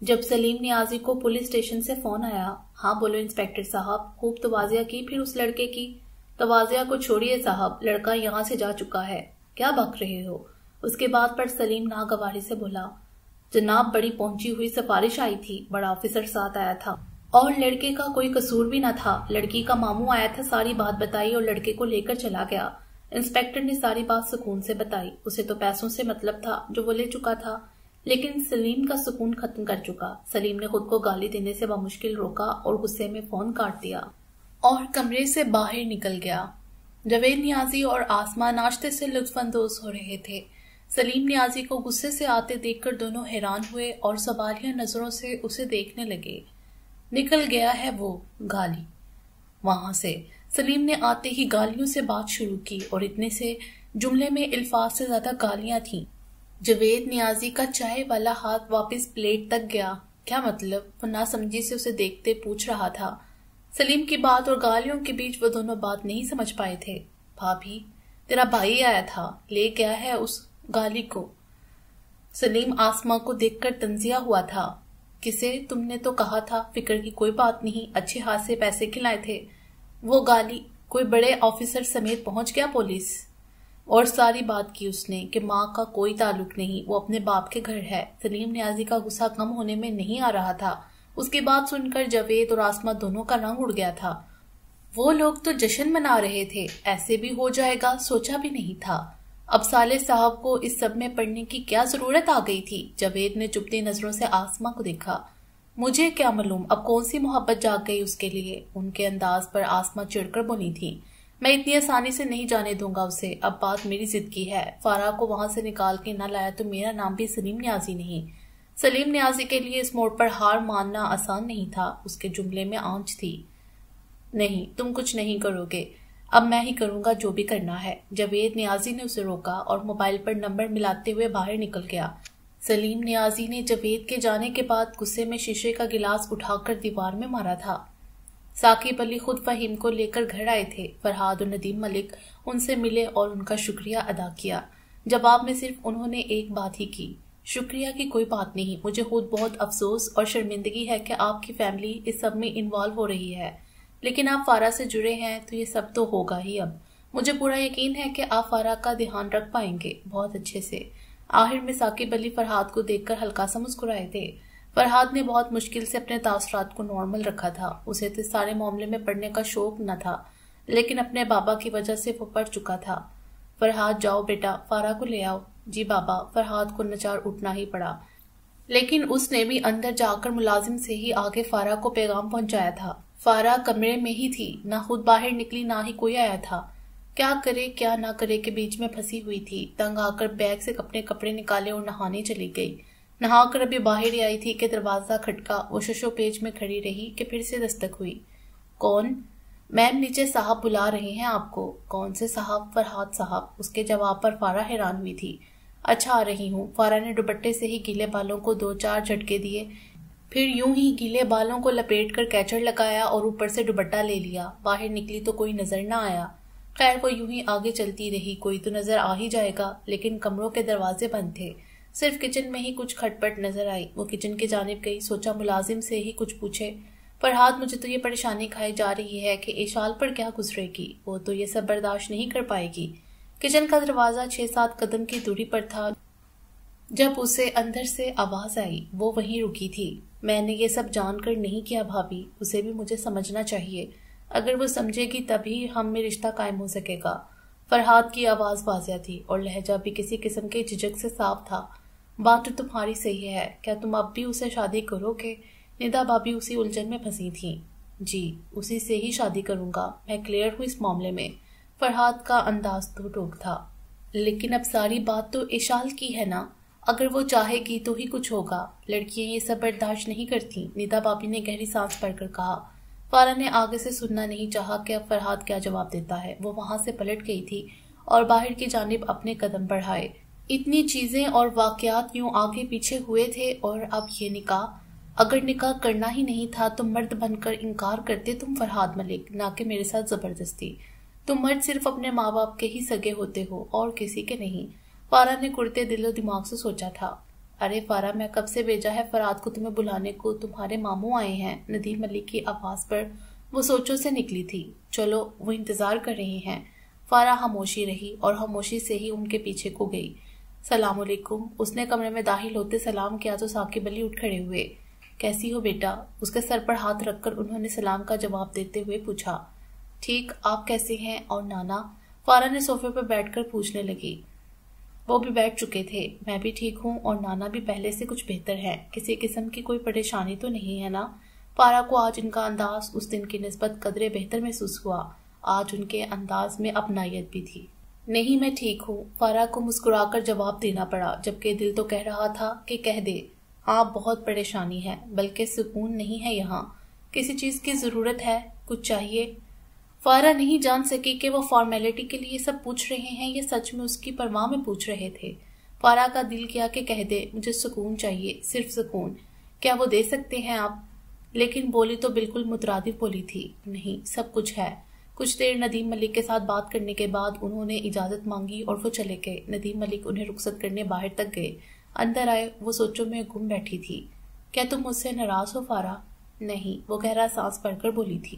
جب سلیم نیازی کو پولیس اسٹیشن سے فون آیا۔ ہاں بولو انسپیکٹر صاحب، خوب توازیہ کی پھر اس لڑکے کی۔ توازیہ کو چھوڑیے صاحب، لڑکا یہاں سے جا چکا ہے، کیا بک رہے ہو؟ اس کے بعد پر سلیم ناگواری سے بولا، جناب بڑی پہنچی ہوئی سفارش آئی تھی، بڑا آفیسر ساتھ آیا تھا اور لڑکے کا کوئی قصور بھی نہ تھا۔ لڑکی کا ماموں آیا تھا، ساری بات بتائی اور لڑکے کو لے کر چلا گیا۔ انسپیکٹر نے ساری بات سکون سے بتائی۔ اسے تو پیسوں سے مطلب تھا جو وہ لے چکا تھا، لیکن سلیم کا سکون ختم کر چکا۔ سلیم نے خود کو گالی دینے سے بمشکل روکا اور غصے میں فون کاٹ دیا اور کمرے سے باہر نکل گیا۔ جاوید نیازی اور آسماں ناشتے سے لطف اندوز ہو رہے تھے۔ سلیم نیازی کو غصے سے آتے دیکھ کر دونوں حیران ہوئے اور سوالیہ نظروں سے اسے دیکھنے لگے۔ نکل گیا ہے وہ، گالی وہاں سے۔ سلیم نے آتے ہی گالیوں سے بات شروع کی اور اتنے سے جملے میں الفاظ سے زیادہ گالیاں تھیں۔ جاوید نیازی کا چائے والا ہاتھ واپس پلیٹ تک گیا۔ کیا مطلب؟ وہ ناسمجھی سے اسے دیکھتے پوچھ رہا تھا۔ سلیم کی بات اور گالیوں کے بیچ وہ دونوں بات نہیں سمجھ پائے تھے۔ بھابھی، تیرا بھائی آیا تھا، لے گیا ہے اس گالی کو۔ سلیم آسماں کو دیکھ کر تنزیہ ہوا تھا۔ کسے؟ تم نے تو کہا تھا فکر کی کوئی بات نہیں، اچھے ہاتھ سے پیسے کھلائے تھے۔ وہ گالی کوئی بڑے آفیسر سمیت پہنچ گیا پولیس، اور ساری بات کی اس نے کہ ماں کا کوئی تعلق نہیں، وہ اپنے باپ کے گھر ہے۔ سلیم نیازی کا غصہ کم ہونے میں نہیں آ رہا تھا۔ اس کی بات سن کر جاوید اور آسماں دونوں کا رنگ اڑ گیا تھا۔ وہ لوگ تو جشن منا رہے تھے، ایسے بھی ہو جائے گا سوچا بھی نہیں تھا۔ اب صالح صاحب کو اس سب میں پڑھنے کی کیا ضرورت آ گئی تھی؟ جاوید نے چپتی نظروں سے آسماں کو دیکھا۔ مجھے کیا معلوم اب کون سی محبت جاگ گئی اس کے لیے؟ ان کے انداز پر آسماں چڑھ کر بولی تھی۔ میں اتنی آسانی سے نہیں جانے دوں گا اسے، اب بات میری ضد کی ہے۔ فارا کو وہاں سے نکال کے نہ لایا تو میرا نام بھی سلیم نیازی نہیں۔ سلیم نیازی کے لیے اس موڑ پر ہار ماننا آسان نہیں تھا۔ اس کے جملے میں آنچ تھی۔ نہیں، تم کچھ نہیں کرو گے، اب میں ہی کروں گا جو بھی کرنا ہے۔ جاوید نیازی نے اسے روکا اور موبائل پر نمبر ملاتے ہوئے باہر نکل گیا۔ سلیم نیازی نے جاوید کے جانے کے بعد غصے میں شیشے کا گلاس اٹھا کر دیوار میں مارا تھا۔ ثاقب علی خود فہیم کو لے کر گھر آئے تھے۔ فرحاد اور ندیم ملک ان سے ملے اور ان کا شکریہ ادا کیا۔ جواب میں صرف انہوں نے ایک بات ہی کی، شکریہ کی کوئی بات نہیں، مجھے خود بہت افسوس اور شرمندگی ہے کہ آپ کی فیملی اس سب میں انوالو ہو رہی ہے، لیکن آپ فارا سے جڑے ہیں تو یہ سب تو ہوگا ہی۔ اب مجھے پورا یقین ہے کہ آپ فارا کا دھیان رکھ پائیں گے بہت اچھے سے۔ آخر میں ثاقب علی فرحاد کو دیکھ کر ہلکا سا مسکرائے تھے۔ فرحاد نے بہت مشکل سے اپنے تاثرات کو نارمل رکھا تھا۔ اسے تو سارے معاملے میں پڑھنے کا شوق نہ تھا، لیکن اپنے بابا کی وجہ سے وہ پڑھ چکا تھا۔ فرحاد جاؤ بیٹا، فارا کو لے آؤ۔ جی بابا۔ فرحاد کو نچار اٹھنا ہی پڑا، لیکن اس نے بھی اندر جا کر ملازم سے ہی آگے فارا کو پیغام پہنچایا تھا۔ فارا کمرے میں ہی تھی، نہ خود باہر نکلی نہ ہی کوئی آیا تھا۔ کیا کرے کیا نہ کرے کے بیچ میں پھنسی ہوئی تھی۔ تنگ آ کر بیگ سے اپنے کپڑے نکالے اور نہانے چلی گئی۔ نہا کر ابھی باہر ہی آئی تھی کہ دروازہ کھٹکا۔ وہ ششو پیچ میں کھڑی رہی کہ پھر سے دستک ہوئی۔ کون؟ میم نیچے صاحب بلا رہے ہیں آپ کو۔ کون سے صاحب؟ فرحاد صاحب۔ اس کے جواب پر فارا حیران ہوئی تھی۔ اچھا آ رہی ہوں۔ فارا نے دوپٹے سے ہی گیلے بالوں کو 2-4 جھٹکے دیے، پھر یوں ہی گیلے بالوں کو لپیٹ کر کیچڑ لگایا اور اوپر سے دوپٹہ لے لیا۔ باہر نکلی تو کوئی نظر نہ آیا۔ خیر وہ یوں ہی آگے چلتی رہی، کوئی تو نظر آ ہی جائے گا، لیکن کمروں کے دروازے بند تھے۔ صرف کچن میں ہی کچھ کھٹپٹ نظر آئی۔ وہ کچن کی جانب گئی، سوچا ملازم سے ہی کچھ پوچھے۔ فرحاد مجھے تو یہ پریشانی کھائی جا رہی ہے کہ ایشال پر کیا گزرے گی، وہ تو یہ سب برداشت نہیں کر پائے گی۔ کچن کا دروازہ 6-7 قدم کی دوری پر تھا جب اسے اندر سے آواز آئی۔ وہ وہیں رکی تھی۔ میں نے یہ سب جان کر نہیں کیا بھابھی، اسے بھی مجھے سمجھنا چاہیے، اگر وہ سمجھے گی تبھی ہم میں رشتہ قائم ہو سکے گا۔ فرحاد کی آواز واضح تھی اور لہجہ بھی کسی قسم کے جھجک سے صاف تھا۔ بات تو تمہاری صحیح ہے، کیا تم اب بھی اسے شادی کرو گے؟ ندا بھابھی اسی الجھن میں پھنسی تھیں۔ جی اسی سے ہی شادی کروں گا، میں کلیئر ہوں اس معاملے میں۔ فرحاد کا انداز تو ٹوک تھا، لیکن اب ساری بات تو ایشال کی ہے نا، اگر وہ چاہے گی تو ہی کچھ ہوگا۔ لڑکیاں یہ سب برداشت نہیں کرتی، ندا بھابھی نے گہری سانس بھر کر کہا۔ فارا نے آگے سے سننا نہیں چاہا کہ اب فرحاد کیا جواب دیتا ہے۔ وہ وہاں سے پلٹ گئی تھی اور باہر کی جانب اپنے قدم بڑھائے۔ اتنی چیزیں اور واقعات یوں آگے پیچھے ہوئے تھے، اور اب یہ نکاح۔ اگر نکاح کرنا ہی نہیں تھا تو مرد بن کر انکار کرتے تم فرحاد ملک، نہ کہ میرے ساتھ زبردستی۔ تم مرد صرف اپنے ماں باپ کے ہی سگے ہوتے ہو اور کسی کے نہیں۔ فارا نے کرتے دل و دماغ سے سوچا تھا۔ ارے فارا، میں کب سے بھیجا ہے فرحاد کو تمہیں بلانے کو، تمہارے ماموں آئے ہیں۔ ندیم ملک کی آواز پر وہ سوچوں سے نکلی تھی۔ چلو وہ انتظار کر رہے ہیں۔ فارا خاموشی رہی اور خاموشی سے ہی ان کے پیچھے کو گئی۔ سلام علیکم۔ اس نے کمرے میں داخل ہوتے سلام کیا تو ثاقب علی اٹھ کھڑے ہوئے۔ کیسی ہو بیٹا؟ اس کے سر پر ہاتھ رکھ کر انہوں نے سلام کا جواب دیتے ہوئے پوچھا۔ ٹھیک، آپ کیسے ہیں؟ اور نانا؟ فارا نے صوفے پر بیٹھ کر پوچھنے لگی۔ وہ بھی بیٹھ چکے تھے۔ میں بھی ٹھیک ہوں اور نانا بھی پہلے سے کچھ بہتر ہے۔ کسی قسم کی کوئی پریشانی تو نہیں ہے نا؟ فارا کو آج ان کا انداز اس دن کی نسبت قدرے بہتر محسوس ہوا۔ آج ان کے انداز میں اپنائیت بھی تھی۔ نہیں میں ٹھیک ہوں، فارا کو مسکرا کر جواب دینا پڑا، جبکہ دل تو کہہ رہا تھا کہ کہہ دے۔ ہاں بہت پریشانی ہے، بلکہ سکون نہیں ہے یہاں۔ کسی چیز کی ضرورت ہے؟ کچھ چاہیے؟ فارا نہیں جان سکی کہ وہ فارمیلٹی کے لیے سب پوچھ رہے ہیں یا سچ میں اس کی پرواہ میں پوچھ رہے تھے۔ فارا کا دل کیا کہ کہہ دے مجھے سکون چاہیے، صرف سکون۔ کیا وہ دے سکتے ہیں آپ؟ لیکن بولی تو بالکل مترادف بولی تھی۔ نہیں، سب کچھ ہے۔ کچھ دیر ندیم ملک کے ساتھ بات کرنے کے بعد انہوں نے اجازت مانگی اور وہ چلے گئے۔ ندیم ملک انہیں رخصت کرنے باہر تک گئے۔ اندر آئے، وہ سوچوں میں گم بیٹھی تھی۔ کیا تم مجھ سے ناراض ہو فارا؟ نہیں، وہ گہرا سانس بھر کر بولی تھی۔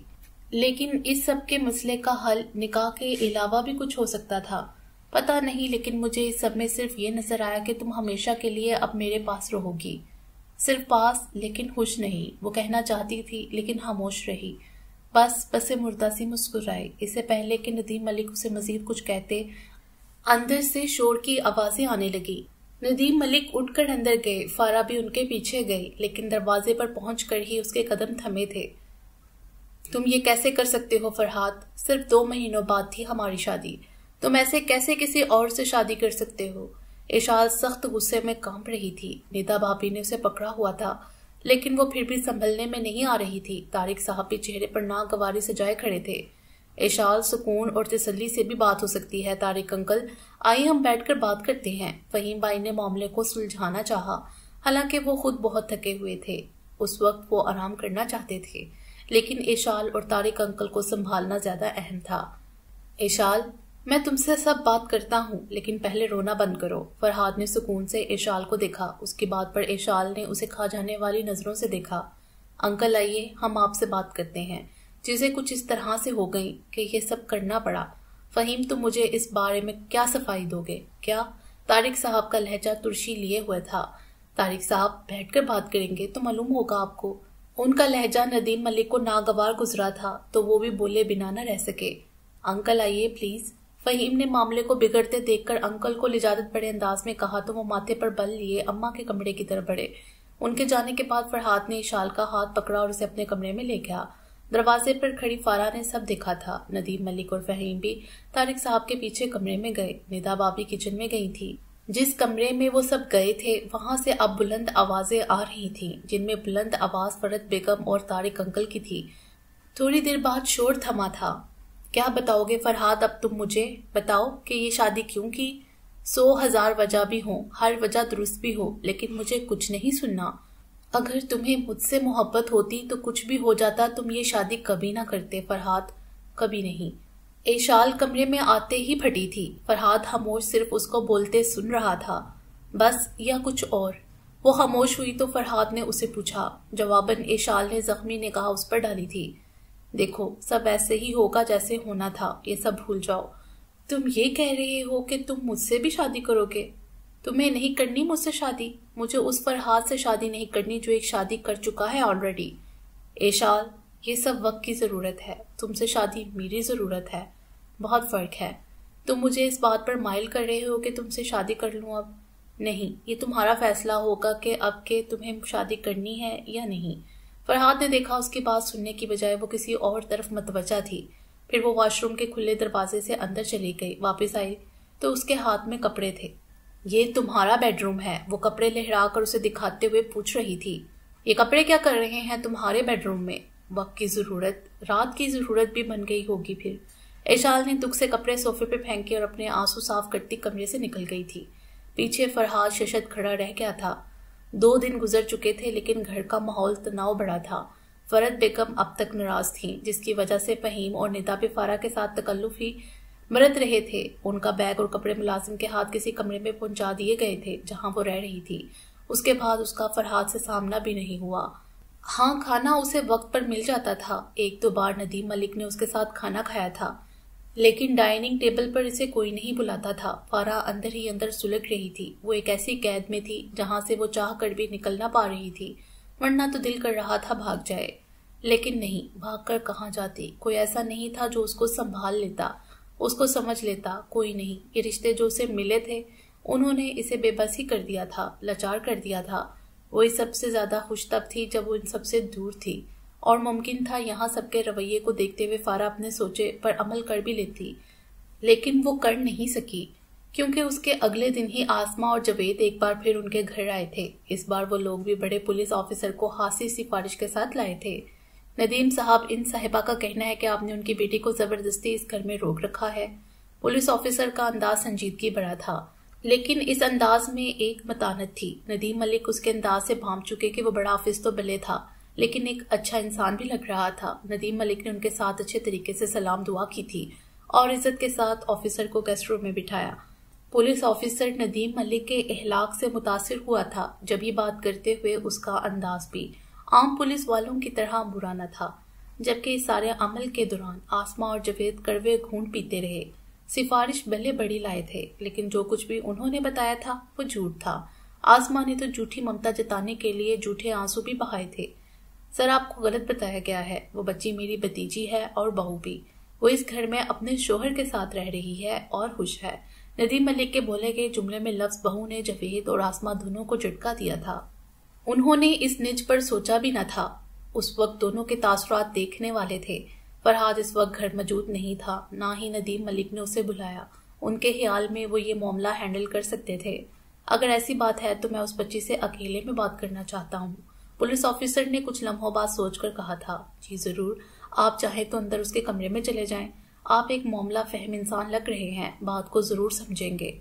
لیکن اس سب کے مسئلے کا حل نکاح کے علاوہ بھی کچھ ہو سکتا تھا۔ پتہ نہیں، لیکن مجھے اس سب میں صرف یہ نظر آیا کہ تم ہمیشہ کے لیے اب میرے پاس رہو گی۔ صرف پاس، لیکن خوش نہیں۔ وہ کہنا چاہتی تھی لیکن خاموش رہی۔ بس مردہ سی مسکرائی۔ اس سے پہلے کہ ندیم ملک اسے مزید کچھ کہتے، اندر سے شور کی آوازیں آنے لگی۔ ندیم ملک اٹھ کر اندر گئے۔ فارا بھی ان کے پیچھے گئی، لیکن دروازے پر پہنچ کر ہی اس کے قدم تھمے تھے۔ تم یہ کیسے کر سکتے ہو فرحاد؟ صرف 2 مہینوں بعد تھی ہماری شادی، تم ایسے کیسے کسی اور سے شادی کر سکتے ہو؟ ایشال سخت غصے میں کانپ رہی تھی۔ ندا بھابھی نے اسے پکڑا ہوا تھا، لیکن وہ پھر بھی سنبھلنے میں نہیں آ رہی تھی۔ طارق صاحب بھی چہرے پر ناگواری سجائے کھڑے تھے۔ ایشال سکون اور تسلی سے بھی بات ہو سکتی ہے طارق انکل، آئیے ہم بیٹھ کر بات کرتے ہیں۔ فہیم بھائی نے معاملے کو سلجھانا چاہا، حالانکہ وہ خود بہت تھکے ہوئے تھے۔ اس وقت وہ آرام کرنا چاہتے تھے، لیکن ایشال اور طارق انکل کو سنبھالنا زیادہ اہم تھا۔ ایشال، میں تم سے سب بات کرتا ہوں، لیکن پہلے رونا بند کرو۔ فرحاد نے سکون سے ایشال کو دیکھا۔ اس کی بات پر ایشال نے اسے کھا جانے والی نظروں سے دیکھا۔ انکل آئیے ہم آپ سے بات کرتے ہیں۔ چیزیں کچھ اس طرح سے ہو گئیں کہ یہ سب کرنا پڑا۔ فہیم تم مجھے اس بارے میں کیا صفائی دو گے؟ کیا؟ طارق صاحب کا لہجہ ترشی لیے ہوئے تھا۔ طارق صاحب بیٹھ کر بات کریں گے تو معلوم ہوگا آپ کو۔ ان کا لہجہ ندیم ملک کو ناگوار گزرا تھا تو وہ بھی بولے بنا نہ رہ سکے۔ انکل آئیے پلیز۔ فہیم نے معاملے کو بگڑتے دیکھ کر انکل کو لجاجت بڑے انداز میں کہا تو وہ ماتھے پر بل لیے اماں کے کمرے کی طرف بڑھے۔ ان کے جانے کے بعد فرحاد نے ایشال کا ہاتھ پکڑا اور اسے اپنے کمرے میں لے گیا۔ دروازے پر کھڑی فارا نے سب دیکھا تھا۔ ندیم ملک اور فہیم بھی طارق صاحب کے پیچھے کمرے میں گئے۔ ندا بابی کچن میں گئی تھی۔ جس کمرے میں وہ سب گئے تھے وہاں سے اب بلند آوازیں آ رہی تھیں، جن میں بلند آواز فرد بیگم اور طارق انکل کی تھی۔ تھوڑی دیر بعد شور تھما تھا۔ کیا بتاؤ گے فرحاد؟ اب تم مجھے بتاؤ کہ یہ شادی کیوں کی؟ 100,000 وجہ بھی ہوں، ہر وجہ درست بھی ہو، لیکن مجھے کچھ نہیں سننا۔ اگر تمہیں مجھ سے محبت ہوتی تو کچھ بھی ہو جاتا تم یہ شادی کبھی نہ کرتے فرحاد، کبھی نہیں۔ ایشال کمرے میں آتے ہی پھٹی تھی۔ فرحاد خاموش صرف اس کو بولتے سن رہا تھا، بس یا کچھ اور؟ وہ خاموش ہوئی تو فرحاد نے اسے پوچھا۔ جواباً ایشال نے زخمی نگاہ اس پر ڈالی تھی۔ دیکھو سب ایسے ہی ہوگا جیسے ہونا تھا، یہ سب بھول جاؤ۔ تم یہ کہہ رہے ہو کہ تم مجھ سے بھی شادی کرو گے؟ تمہیں نہیں کرنی مجھ سے شادی؟ مجھے اس فرحاد سے شادی نہیں کرنی جو ایک شادی کر چکا ہے آلریڈی۔ ایشال، یہ سب وقت کی ضرورت ہے، تم سے شادی میری ضرورت ہے، بہت فرق ہے۔ تم مجھے اس بات پر مائل کر رہے ہو کہ تم سے شادی کر لوں اب؟ نہیں، یہ تمہارا فیصلہ ہوگا کہ اب کہ تمہیں شادی کرنی ہے یا نہیں۔ فرحاد نے دیکھا اس کی بات سننے کی بجائے وہ کسی اور طرف متوجہ تھی۔ پھر وہ واش روم کے کھلے دروازے سے اندر چلی گئی۔ واپس آئی تو اس کے ہاتھ میں کپڑے تھے۔ یہ تمہارا بیڈ روم ہے، وہ کپڑے لہرا کر اسے دکھاتے ہوئے پوچھ رہی تھی۔ یہ کپڑے کیا کر رہے ہیں تمہارے بیڈ روم میں؟ وقت کی ضرورت، رات کی ضرورت بھی بن گئی ہوگی پھر۔ ایشال نے دکھ سے کپڑے صوفے پہ پھینکے اور اپنے آنسو صاف کرتی کمرے سے نکل گئی تھی۔ پیچھے فرحاد ششت کھڑا رہ گیا تھا۔ 2 دن گزر چکے تھے لیکن گھر کا ماحول تناؤ بڑا تھا۔ فرد بیگم اب تک ناراض تھیں، جس کی وجہ سے فہیم اور ندا بھی فارا کے ساتھ تکلف ہی برت رہے تھے۔ ان کا بیگ اور کپڑے ملازم کے ہاتھ کسی کمرے میں پہنچا دیے گئے تھے جہاں وہ رہ رہی تھی۔ اس کے بعد اس کا فرحاد سے سامنا بھی نہیں ہوا۔ ہاں، کھانا اسے وقت پر مل جاتا تھا۔ 1-2 بار ندیم ملک نے اس کے ساتھ کھانا کھایا تھا، لیکن ڈائننگ ٹیبل پر اسے کوئی نہیں بلاتا تھا۔ فارا اندر ہی اندر سلگ رہی تھی۔ وہ ایک ایسی قید میں تھی جہاں سے وہ چاہ کر بھی نکل نہ پا رہی تھی، ورنہ تو دل کر رہا تھا بھاگ جائے، لیکن نہیں، بھاگ کر کہاں جاتی؟ کوئی ایسا نہیں تھا جو اس کو سنبھال لیتا، اس کو سمجھ لیتا، کوئی نہیں۔ یہ رشتے جو اسے ملے تھے انہوں نے اسے بے بس ہی کر دیا تھا، لاچار کر دیا تھا۔ وہی سب سے زیادہ خوش تب تھی جب وہ ان سب سے دور تھی، اور ممکن تھا یہاں سب کے رویے کو دیکھتے ہوئے فارا اپنے سوچے پر عمل کر بھی لیتی، لیکن وہ کر نہیں سکی کیونکہ اس کے اگلے دن ہی آسما اور جاوید ایک بار پھر ان کے گھر آئے تھے۔ اس بار وہ لوگ بھی بڑے پولیس آفیسر کو خاصی سفارش کے ساتھ لائے تھے۔ ندیم صاحب، ان صاحبہ کا کہنا ہے کہ آپ نے ان کی بیٹی کو زبردستی اس گھر میں روک رکھا ہے۔ پولیس آفیسر کا انداز سنجیدگی بڑا تھا، لیکن اس انداز میں ایک متانت تھی۔ ندیم ملک اس کے انداز سے بھانپ چکے کہ وہ بڑا آفس تو بلے تھا لیکن ایک اچھا انسان بھی لگ رہا تھا۔ ندیم ملک نے ان کے ساتھ اچھے طریقے سے سلام دعا کی تھی اور عزت کے ساتھ آفیسر کو گیسٹ روم میں بٹھایا۔ پولیس آفیسر ندیم ملک کے اخلاق سے متاثر ہوا تھا، جب یہ بات کرتے ہوئے اس کا انداز بھی عام پولیس والوں کی طرح برا نہ تھا۔ جبکہ اس سارے عمل کے دوران آسما اور جاوید کڑوے گھونٹ پیتے رہے۔ سفارش بھلے بڑی لائے تھے لیکن جو کچھ بھی انہوں نے بتایا تھا وہ جھوٹ تھا۔ آسما نے تو جھوٹی ممتا جتانے کے لیے جھوٹے آنسو بھی بہائے تھے۔ سر، آپ کو غلط بتایا گیا ہے، وہ بچی میری بھتیجی ہے اور بہو بھی۔ وہ اس گھر میں اپنے شوہر کے ساتھ رہ رہی ہے اور خوش ہے۔ ندیم ملک کے بولے گئے جملے میں لفظ بہو نے جاوید اور آسما دونوں کو جھٹکا دیا تھا۔ انہوں نے اس نج پر سوچا بھی نہ تھا۔ اس وقت دونوں کے تاثرات دیکھنے والے تھے۔ فرحاد اس وقت گھر موجود نہیں تھا، نہ ہی ندیم ملک نے اسے بلایا۔ ان کے خیال میں وہ یہ معاملہ ہینڈل کر سکتے تھے۔ اگر ایسی بات ہے تو میں اس بچی سے اکیلے میں بات کرنا چاہتا ہوں، پولیس آفیسر نے کچھ لمحوں بعد سوچ کر کہا تھا۔ جی ضرور، آپ چاہیں تو اندر اس کے کمرے میں چلے جائیں۔ آپ ایک معاملہ فہم انسان لگ رہے ہیں، بات کو ضرور سمجھیں گے۔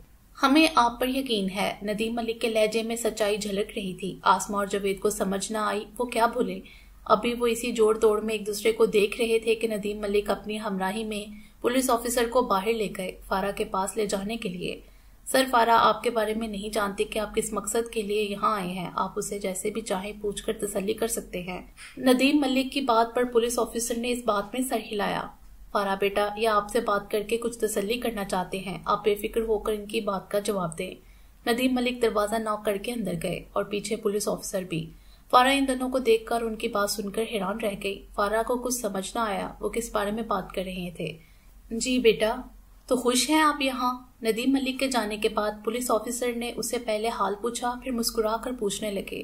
ہمیں آپ پر یقین ہے۔ ندیم ملک کے لہجے میں سچائی جھلک رہی تھی۔ آسما اور جاوید کو سمجھ نہ آئی وہ کیا بولے۔ ابھی وہ اسی جوڑ توڑ میں ایک دوسرے کو دیکھ رہے تھے کہ ندیم ملک اپنی ہمراہی میں پولیس آفیسر کو باہر لے گئے فارا کے پاس لے جانے کے لیے۔ سر، فارا آپ کے بارے میں نہیں جانتے کہ آپ کس مقصد کے لیے یہاں آئے ہیں۔ آپ اسے جیسے بھی چاہیں پوچھ کر تسلی کر سکتے ہیں۔ ندیم ملک کی بات پر پولیس آفیسر نے اس بات میں سر ہلایا۔ فارا بیٹا، یہ آپ سے بات کر کے کچھ تسلی کرنا چاہتے ہیں، آپ بے فکر ہو کر ان کی بات کا جواب دیں۔ ندیم ملک دروازہ ناک کر کے اندر گئے اور پیچھے پولیس آفیسر بھی۔ فارا ان دونوں کو دیکھ کر ان کی بات سن کر حیران رہ گئی۔ فارا کو کچھ سمجھ نہ آیا وہ کس بارے میں بات کر رہے تھے۔ جی بیٹا، تو خوش ہیں آپ یہاں؟ ندیم ملک کے جانے کے بعد پولیس آفیسر نے اسے پہلے حال پوچھا، پھر مسکرا کر پوچھنے لگے،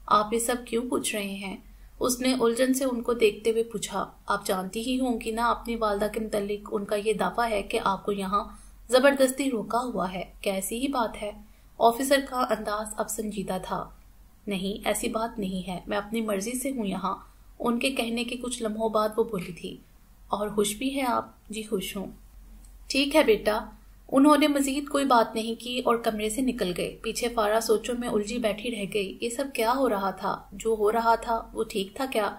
آپ یہ سب کیوں پوچھ رہے ہیں؟ اس نے الجھن سے ان کو دیکھتے ہوئے پوچھا، آپ جانتی ہی ہوں گی نا اپنی والدہ کے متعلق ان کا یہ دعویٰ ہے کہ آپ کو یہاں زبردستی روکا ہوا ہے، کیا ایسی ہی بات ہے؟ آفیسر کا انداز اب سنجیدہ تھا۔ نہیں، ایسی بات نہیں ہے، میں اپنی مرضی سے ہوں یہاں۔ ان کے کہنے کے کچھ لمحوں بعد وہ بولی تھی، اور خوش بھی ہیں آپ؟ جی خوش ہوں۔ ٹھیک ہے بیٹا۔ انہوں نے مزید کوئی بات نہیں کی اور کمرے سے نکل گئے۔ پیچھے فارا سوچوں میں الجھی بیٹھی رہ گئی۔ یہ سب کیا ہو رہا تھا؟ جو ہو رہا تھا وہ ٹھیک تھا کیا؟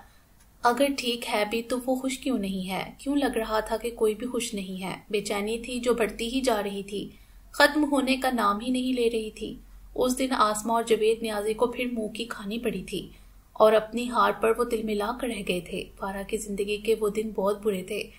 اگر ٹھیک ہے بھی تو وہ خوش کیوں نہیں ہے؟ کیوں لگ رہا تھا کہ کوئی بھی خوش نہیں ہے؟ بے چینی تھی جو بڑھتی ہی جا رہی تھی، ختم ہونے کا نام ہی نہیں لے رہی تھی۔ اس دن آسما اور جاوید نیازی کو پھر منہ کی کھانی پڑی تھی اور اپنی ہار پر وہ تل ملا کر رہ گئے تھے۔ فارا کی زندگی کے وہ دن بہت برے تھے۔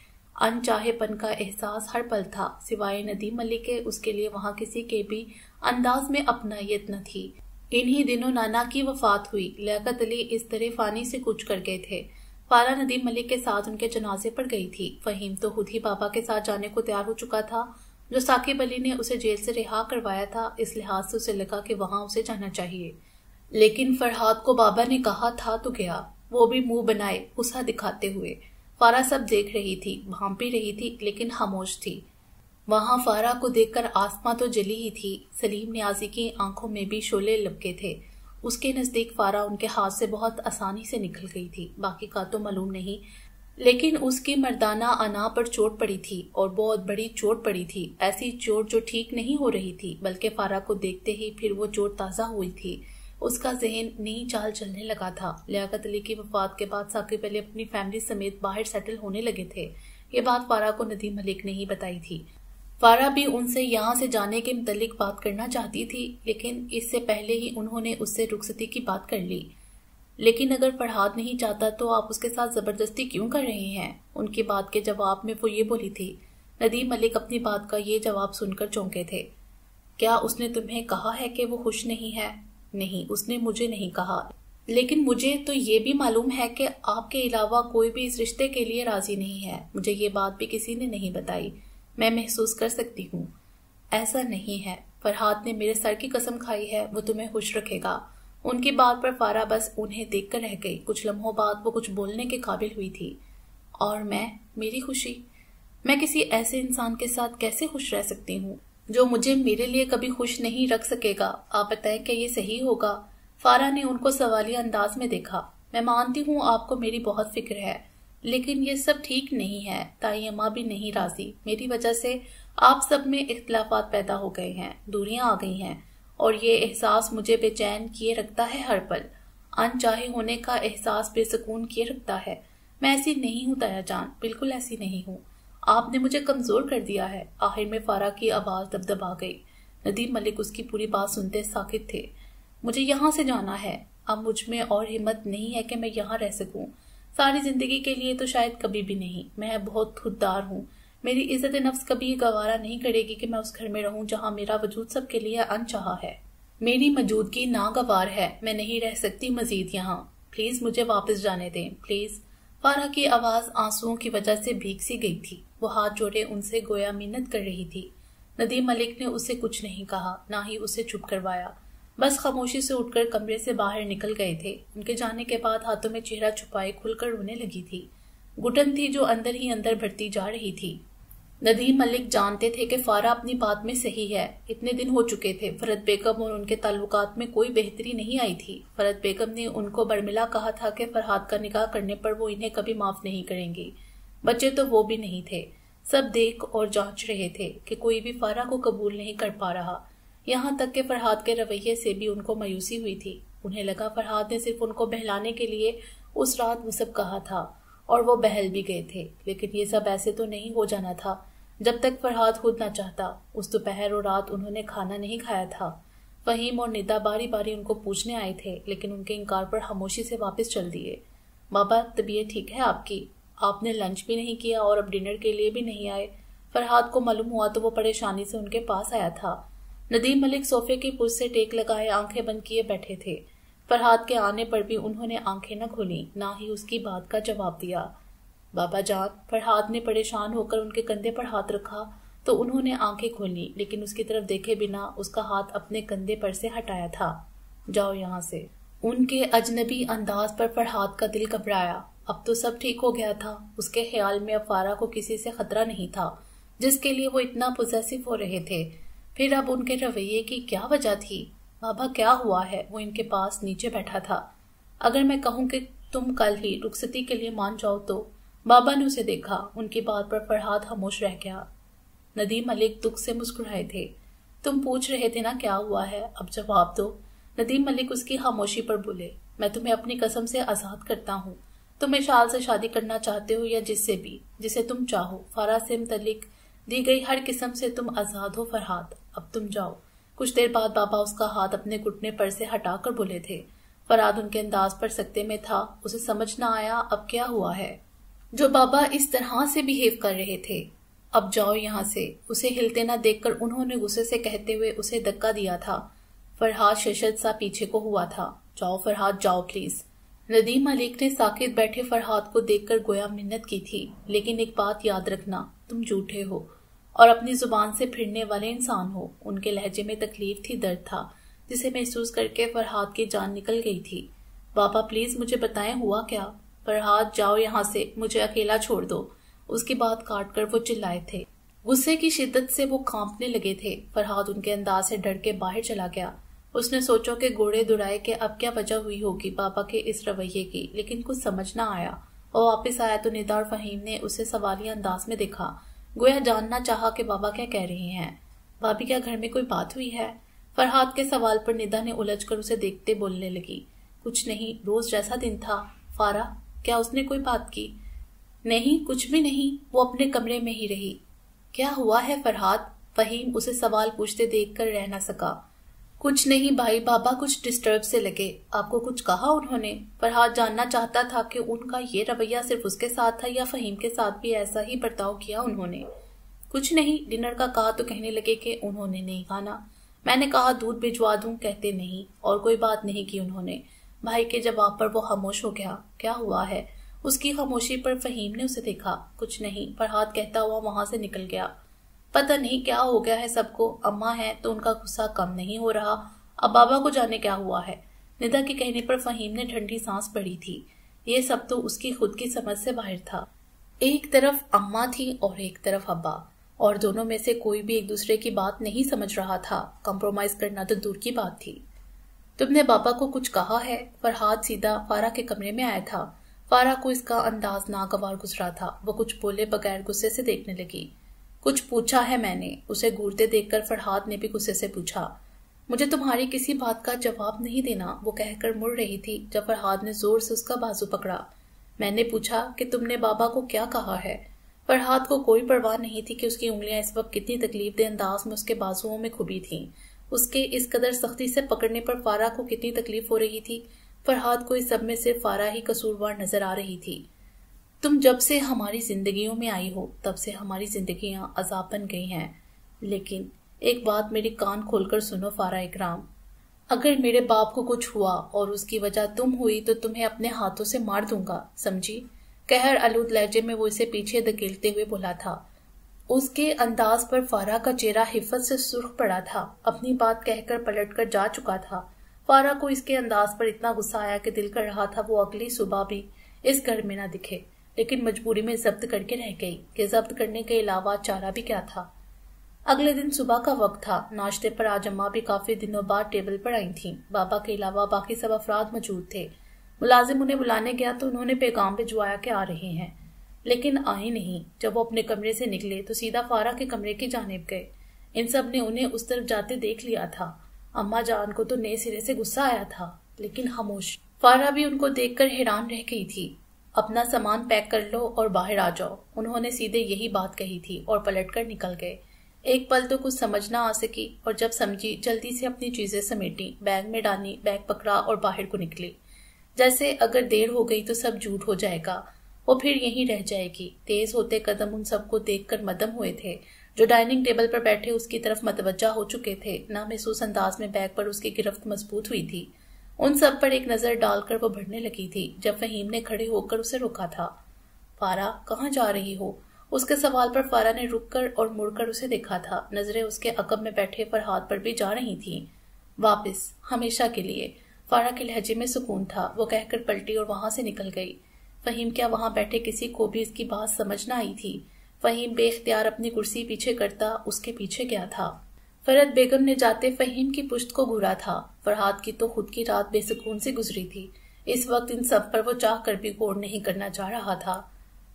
انچاہے پن کا احساس ہر پل تھا، سوائے ندیم ملک کے اس کے لیے وہاں کسی کے بھی انداز میں اپنائیت نہ تھی۔ انہی دنوں نانا کی وفات ہوئی۔ لیاقت علی اس طرح فانی سے کوچ کر گئے تھے۔ فارا ندیم ملک کے ساتھ ان کے جنازے پر گئی تھی۔ فہیم تو خود ہی بابا کے ساتھ جانے کو تیار ہو چکا تھا۔ جو ثاقب علی نے اسے جیل سے رہا کروایا تھا، اس لحاظ سے اسے لگا کہ وہاں اسے جانا چاہیے۔ لیکن فرحاد کو بابا نے کہا تھا تو گیا، وہ بھی منہ بنائے غصہ دکھاتے ہوئے۔ فارا سب دیکھ رہی تھی، بھانپی رہی تھی، لیکن خاموش تھی۔ وہاں فارا کو دیکھ کر آسما تو جلی ہی تھی۔ سلیم نیازی کی آنکھوں میں بھی شعلے لپکے تھے۔ اس کے نزدیک فارا ان کے ہاتھ سے بہت آسانی سے نکل گئی تھی، باقی کا تو معلوم نہیں، لیکن اس کی مردانہ انا پر چوٹ پڑی تھی اور بہت بڑی چوٹ پڑی تھی، ایسی چوٹ جو ٹھیک نہیں ہو رہی تھی، بلکہ فارا کو دیکھتے ہی پھر وہ چوٹ تازہ ہوئی تھی۔ اس کا ذہن نئی چال چلنے لگا تھا۔ لیاقت علی کی وفات کے بعد ثاقب علی اپنی فیملی سمیت باہر سیٹل ہونے لگے تھے۔ یہ بات فارا کو ندیم ملک نے ہی بتائی تھی۔ فارا بھی ان سے یہاں سے جانے کے متعلق بات کرنا چاہتی تھی، لیکن اس سے پہلے ہی انہوں نے اس سے رخصتی کی بات کر لی۔ لیکن اگر فرحاد نہیں چاہتا تو آپ اس کے ساتھ زبردستی کیوں کر رہے ہیں؟ ان کی بات کے جواب میں وہ یہ بولی تھی۔ ندیم ملک اپنی بات کا یہ جواب سن کر چونکے تھے۔ کیا اس نے تمہیں کہا ہے کہ وہ خوش نہیں ہے؟ نہیں، اس نے مجھے نہیں کہا، لیکن مجھے تو یہ بھی معلوم ہے کہ آپ کے علاوہ کوئی بھی اس رشتے کے لیے راضی نہیں ہے۔ مجھے یہ بات بھی کسی نے نہیں بتائی، میں محسوس کر سکتی ہوں۔ ایسا نہیں ہے، فرحاد نے میرے سر کی قسم کھائی ہے وہ تمہیں خوش رکھے گا۔ ان کی بات پر فارا بس انہیں دیکھ کر رہ گئی۔ کچھ لمحوں بعد وہ کچھ بولنے کے قابل ہوئی تھی۔ اور میری خوشی، میں کسی ایسے انسان کے ساتھ کیسے خوش رہ سکتی ہوں جو مجھے میرے لیے کبھی خوش نہیں رکھ سکے گا؟ آپ بتائیں کہ یہ صحیح ہوگا؟ فارا نے ان کو سوالیہ انداز میں دیکھا۔ میں مانتی ہوں آپ کو میری بہت فکر ہے، لیکن یہ سب ٹھیک نہیں ہے۔ تائی اماں بھی نہیں راضی، میری وجہ سے آپ سب میں اختلافات پیدا ہو گئے ہیں، دوریاں آ گئی ہیں، اور یہ احساس مجھے بے چین کیے رکھتا ہے ہر پل۔ انچاہے ہونے کا احساس بے سکون کیے رکھتا ہے۔ میں ایسی نہیں ہوں تایا جان، بالکل ایسی نہیں ہوں۔ آپ نے مجھے کمزور کر دیا ہے۔ آخر میں فارا کی آواز دبدبا گئی۔ ندیم ملک اس کی پوری بات سنتے ساکت تھے۔ مجھے یہاں سے جانا ہے، اب مجھ میں اور ہمت نہیں ہے کہ میں یہاں رہ سکوں، ساری زندگی کے لیے تو شاید کبھی بھی نہیں۔ میں بہت خوددار ہوں، میری عزت نفس کبھی یہ گوارا نہیں کرے گی کہ میں اس گھر میں رہوں جہاں میرا وجود سب کے لیے انچاہا ہے۔ میری موجودگی ناگوار ہے، میں نہیں رہ سکتی مزید یہاں، پلیز مجھے واپس جانے دیں، پلیز۔ فارا کی آواز آنسوؤں کی وجہ سے بھیگ سی گئی تھی۔ وہ ہاتھ جوڑے ان سے گویا منت کر رہی تھی۔ ندیم ملک نے اسے کچھ نہیں کہا، نہ ہی اسے چپ کروایا، بس خاموشی سے اٹھ کر کمرے سے باہر نکل گئے تھے۔ ان کے جانے کے بعد ہاتھوں میں چہرہ چھپائے کھل کر رونے لگی تھی۔ گھٹن تھی جو اندر ہی اندر بڑھتی جا رہی تھی۔ ندیم ملک جانتے تھے کہ فارا اپنی بات میں صحیح ہے۔ اتنے دن ہو چکے تھے، فرحت بیگم اور ان کے تعلقات میں کوئی بہتری نہیں آئی تھی۔ فرحت بیگم نے ان کو برملا کہا تھا کہ فرحاد کا نکاح کرنے پر وہ انہیں کبھی معاف نہیں کریں گی۔ بچے تو وہ بھی نہیں تھے۔ سب دیکھ اور جانچ رہے تھے کہ کوئی بھی فارا کو قبول نہیں کر پا رہا، یہاں تک کہ فرحاد کے رویے سے بھی ان کو مایوسی ہوئی تھی۔ انہیں لگا فرحاد نے صرف ان کو بہلانے کے لیے اس رات وہ سب کہا تھا اور وہ بہل بھی گئے تھے، لیکن یہ سب ایسے تو نہیں ہو جانا تھا جب تک فرحاد خود نہ چاہتا۔ اس دوپہر اور رات انہوں نے کھانا نہیں کھایا تھا۔ فہیم اور ندا باری باری ان کو پوچھنے آئے تھے، لیکن ان کے انکار پر خاموشی سے واپس چل دیے۔ بابا طبیعت ٹھیک ہے آپ کی؟ آپ نے لنچ بھی نہیں کیا اور اب ڈنر کے لیے بھی نہیں آئے۔ فرحاد کو معلوم ہوا تو وہ پریشانی سے ان کے پاس آیا تھا۔ ندیم ملک صوفے کی پشت سے ٹیک لگائے آنکھیں بند کیے بیٹھے تھے۔ فرحاد کے آنے پر بھی انہوں نے آنکھیں نہ کھولیں، نہ ہی اس کی بات کا جواب دیا۔ بابا جان، فرحاد نے پریشان ہو کر ان کے کندھے پر ہاتھ رکھا تو انہوں نے آنکھیں کھولی، لیکن اس کی طرف دیکھے بنا اس کا ہاتھ اپنے کندھے پر سے ہٹایا تھا۔ جاؤ یہاں سے۔ ان کے اجنبی انداز پر فرحاد کا دل گھبرایا۔ اب تو سب ٹھیک ہو گیا تھا۔ اس کے خیال میں اب فارا کو کسی سے خطرہ نہیں تھا جس کے لیے وہ اتنا پوزیسو ہو رہے تھے۔ پھر اب ان کے رویے کی کیا وجہ تھی؟ بابا کیا ہوا ہے؟ وہ ان کے پاس نیچے بیٹھا تھا۔ اگر میں کہوں کہ تم کل ہی رخصتی کے لیے مان جاؤ تو؟ بابا نے اسے دیکھا۔ ان کی بات پر فرحاد خاموش رہ گیا۔ ندیم ملک دکھ سے مسکرائے تھے۔ تم پوچھ رہے تھے نا کیا ہوا ہے، اب جواب دو۔ ندیم ملک اس کی خاموشی پر بولے، میں تمہیں اپنی قسم سے آزاد کرتا ہوں۔ تم اشال سے شادی کرنا چاہتے ہو یا جس سے بھی، جسے تم چاہو۔ فارا سے متعلق دی گئی ہر قسم سے تم آزاد ہو فرحاد، اب تم جاؤ۔ کچھ دیر بعد بابا اس کا ہاتھ اپنے گھٹنے پر سے ہٹا کر بولے تھے۔ فرحاد ان کے انداز پر سکتے میں تھا۔ اسے سمجھ نہ آیا اب کیا ہوا ہے جو بابا اس طرح سے بیہیو کر رہے تھے۔ اب جاؤ یہاں سے۔ اسے ہلتے نہ دیکھ کر انہوں نے غصے سے کہتے ہوئے اسے دھکا دیا تھا۔ فرحاد ششد سا پیچھے کو ہوا تھا۔ جاؤ فرحاد جاؤ پلیز۔ ندیم ملک نے ساکت بیٹھے فرحاد کو دیکھ کر گویا منت کی تھی، لیکن ایک بات یاد رکھنا، تم جھوٹے ہو اور اپنی زبان سے پھرنے والے انسان ہو۔ ان کے لہجے میں تکلیف تھی، درد تھا، جسے محسوس کر کے فرحاد کی جان نکل گئی تھی۔ بابا پلیز مجھے بتائیں ہوا کیا؟ فرحاد جاؤ یہاں سے، مجھے اکیلا چھوڑ دو۔ اس کی بات کاٹ کر وہ چلائے تھے۔ غصے کی شدت سے وہ کانپنے لگے تھے۔ فرحاد ان کے انداز سے ڈر کے باہر چلا گیا۔ اس نے سوچو کہ گھوڑے دڑائے کہ اب کیا وجہ ہوئی ہوگی بابا کے اس رویے کی، لیکن کچھ سمجھ نہ آیا۔ وہ واپس آیا تو ندا اور فہیم نے اسے سوالیہ انداز میں دیکھا، گویا جاننا چاہا کہ بابا کیا کہہ رہے ہیں۔ بھابھی کیا گھر میں کوئی بات ہوئی ہے؟ فرحاد کے سوال پر ندا نے الجھ کر اسے دیکھتے بولنے لگی، کچھ نہیں، روز جیسا دن تھا۔ فارا کیا اس نے کوئی بات کی؟ نہیں کچھ بھی نہیں، وہ اپنے کمرے میں ہی رہی۔ کیا ہوا ہے فرحاد؟ فہیم اسے سوال پوچھتے دیکھ کر رہ نہ سکا۔ کچھ نہیں بھائی، بابا کچھ ڈسٹرب سے لگے۔ آپ کو کچھ کہا انہوں نے؟ فرحاد جاننا چاہتا تھا کہ ان کا یہ رویہ صرف اس کے ساتھ تھا یا فہیم کے ساتھ بھی ایسا ہی برتاؤ کیا انہوں نے۔ کچھ نہیں، ڈنر کا کہا تو کہنے لگے کہ انہوں نے نہیں کھانا۔ میں نے کہا دودھ بھجوا دوں، کہتے نہیں، اور کوئی بات نہیں کی انہوں نے۔ بھائی کے جواب پر وہ خاموش ہو گیا۔ کیا ہوا ہے؟ اس کی خاموشی پر فہیم نے اسے دیکھا۔ کچھ نہیں، فرحاد کہتا ہوا وہاں سے نکل گیا۔ پتہ نہیں کیا ہو گیا ہے سب کو، اماں ہے تو ان کا غصہ کم نہیں ہو رہا، اب بابا کو جانے کیا ہوا ہے۔ ندا کے کہنے پر فہیم نے ٹھنڈی سانس پڑی تھی۔ یہ سب تو اس کی خود کی سمجھ سے باہر تھا۔ ایک طرف اماں تھی اور ایک طرف ابا، اور دونوں میں سے کوئی بھی ایک دوسرے کی بات نہیں سمجھ رہا تھا۔ کمپرومائز کرنا تو دور کی بات تھی۔ تم نے بابا کو کچھ کہا ہے؟ فرحاد سیدھا فارا کے کمرے میں آیا تھا۔ فارا کو اس کا انداز ناگوار گزرا تھا۔ وہ کچھ بولے بغیر غصے سے دیکھنے لگی۔ کچھ پوچھا ہے میں نے؟ اسے گھورتے دیکھ کر فرحاد نے بھی غصے سے پوچھا۔ مجھے تمہاری کسی بات کا جواب نہیں دینا، وہ کہہ کر مڑ رہی تھی جب فرحاد نے زور سے اس کا بازو پکڑا۔ میں نے پوچھا کہ تم نے بابا کو کیا کہا ہے؟ فرحاد کو کوئی پرواہ نہیں تھی کہ اس کی انگلیاں اس وقت کتنی تکلیف دہ انداز میں اس کے بازوؤں میں کھبی تھیں۔ اس کے اس قدر سختی سے پکڑنے پر فارا کو کتنی تکلیف ہو رہی تھی۔ فرحاد کو اس سب میں صرف فارا ہی قصوروار نظر آ رہی تھی۔ تم جب سے ہماری زندگیوں میں آئی ہو تب سے ہماری زندگیاں عذاب بن گئی ہیں، لیکن ایک بات میری کان کھول کر سنو فارا اکرام، اگر میرے باپ کو کچھ ہوا اور اس کی وجہ تم ہوئی تو تمہیں اپنے ہاتھوں سے مار دوں گا، سمجھی؟ قہر آلود لہجے میں وہ اسے پیچھے دھکیلتے ہوئے بولا تھا۔ اس کے انداز پر فارا کا چہرہ حفت سے سرخ پڑا تھا۔ اپنی بات کہہ کر پلٹ کر جا چکا تھا۔ فارا کو اس کے انداز پر اتنا غصہ آیا کہ دل کر رہا تھا وہ اگلی صبح بھی اس گھر میں نہ دکھے، لیکن مجبوری میں ضبط کر کے رہ گئی کہ ضبط کرنے کے علاوہ چارہ بھی کیا تھا۔ اگلے دن صبح کا وقت تھا۔ ناشتے پر آج اماں بھی کافی دنوں بعد ٹیبل پر آئی تھیں۔ بابا کے علاوہ باقی سب افراد موجود تھے۔ ملازم انہیں بلانے گیا تو انہوں نے پیغام بھجوایا کہ آ رہے ہیں۔ لیکن آئے نہیں۔ جب وہ اپنے کمرے سے نکلے تو سیدھا فارا کے کمرے کی جانب گئے۔ ان سب نے انہیں اس طرف جاتے دیکھ لیا تھا۔ اماں جان کو تو نئے سرے سے غصہ آیا تھا، لیکن خاموش۔ فارا بھی ان کو دیکھ کر حیران رہ گئی تھی۔ اپنا سامان پیک کر لو اور باہر آ جاؤ، انہوں نے سیدھے یہی بات کہی تھی اور پلٹ کر نکل گئے۔ ایک پل تو کچھ سمجھ نہ آ سکی، اور جب سمجھی جلدی سے اپنی چیزیں سمیٹی، بیگ میں ڈالی، بیگ پکڑا اور باہر کو نکلی۔ جیسے اگر دیر ہو گئی تو سب جھوٹ ہو جائے گا، وہ پھر یہیں رہ جائے گی۔ تیز ہوتے قدم ان سب کو دیکھ کر مدہم ہوئے تھے۔ جو ڈائننگ ٹیبل پر بیٹھے اس کی طرف متوجہ ہو چکے تھے، نہ محسوس انداز میں بیگ پر اس کی گرفت مضبوط ہوئی تھی۔ ان سب پر ایک نظر ڈال کر وہ بڑھنے لگی تھی جب فہیم نے کھڑے ہو کر اسے روکا تھا۔ فارا، کہاں جا رہی ہو؟ اس کے سوال پر فارا نے رک کر اور مڑ کر اسے دیکھا تھا۔ نظریں اس کے عقب میں بیٹھے فرحاد پر بھی جا رہی تھیں۔ واپس، ہمیشہ کے لیے۔ فارا کے لہجے میں سکون تھا۔ وہ کہہ کر پلٹی اور وہاں سے نکل گئی۔ فہیم، کیا وہاں بیٹھے کسی کو بھی اس کی بات سمجھ نہ آئی تھی؟ فہیم بے اختیار اپنی کرسی پیچھے کرتا اس کے پیچھے گیا تھا۔ فرحت بیگم نے جاتے فہیم کی پشت کو گھورا تھا۔ فرحاد کی تو خود کی رات بے سکون سے گزری تھی۔ اس وقت ان سب پر وہ چاہ کر بھی غور نہیں کرنا چاہ رہا تھا۔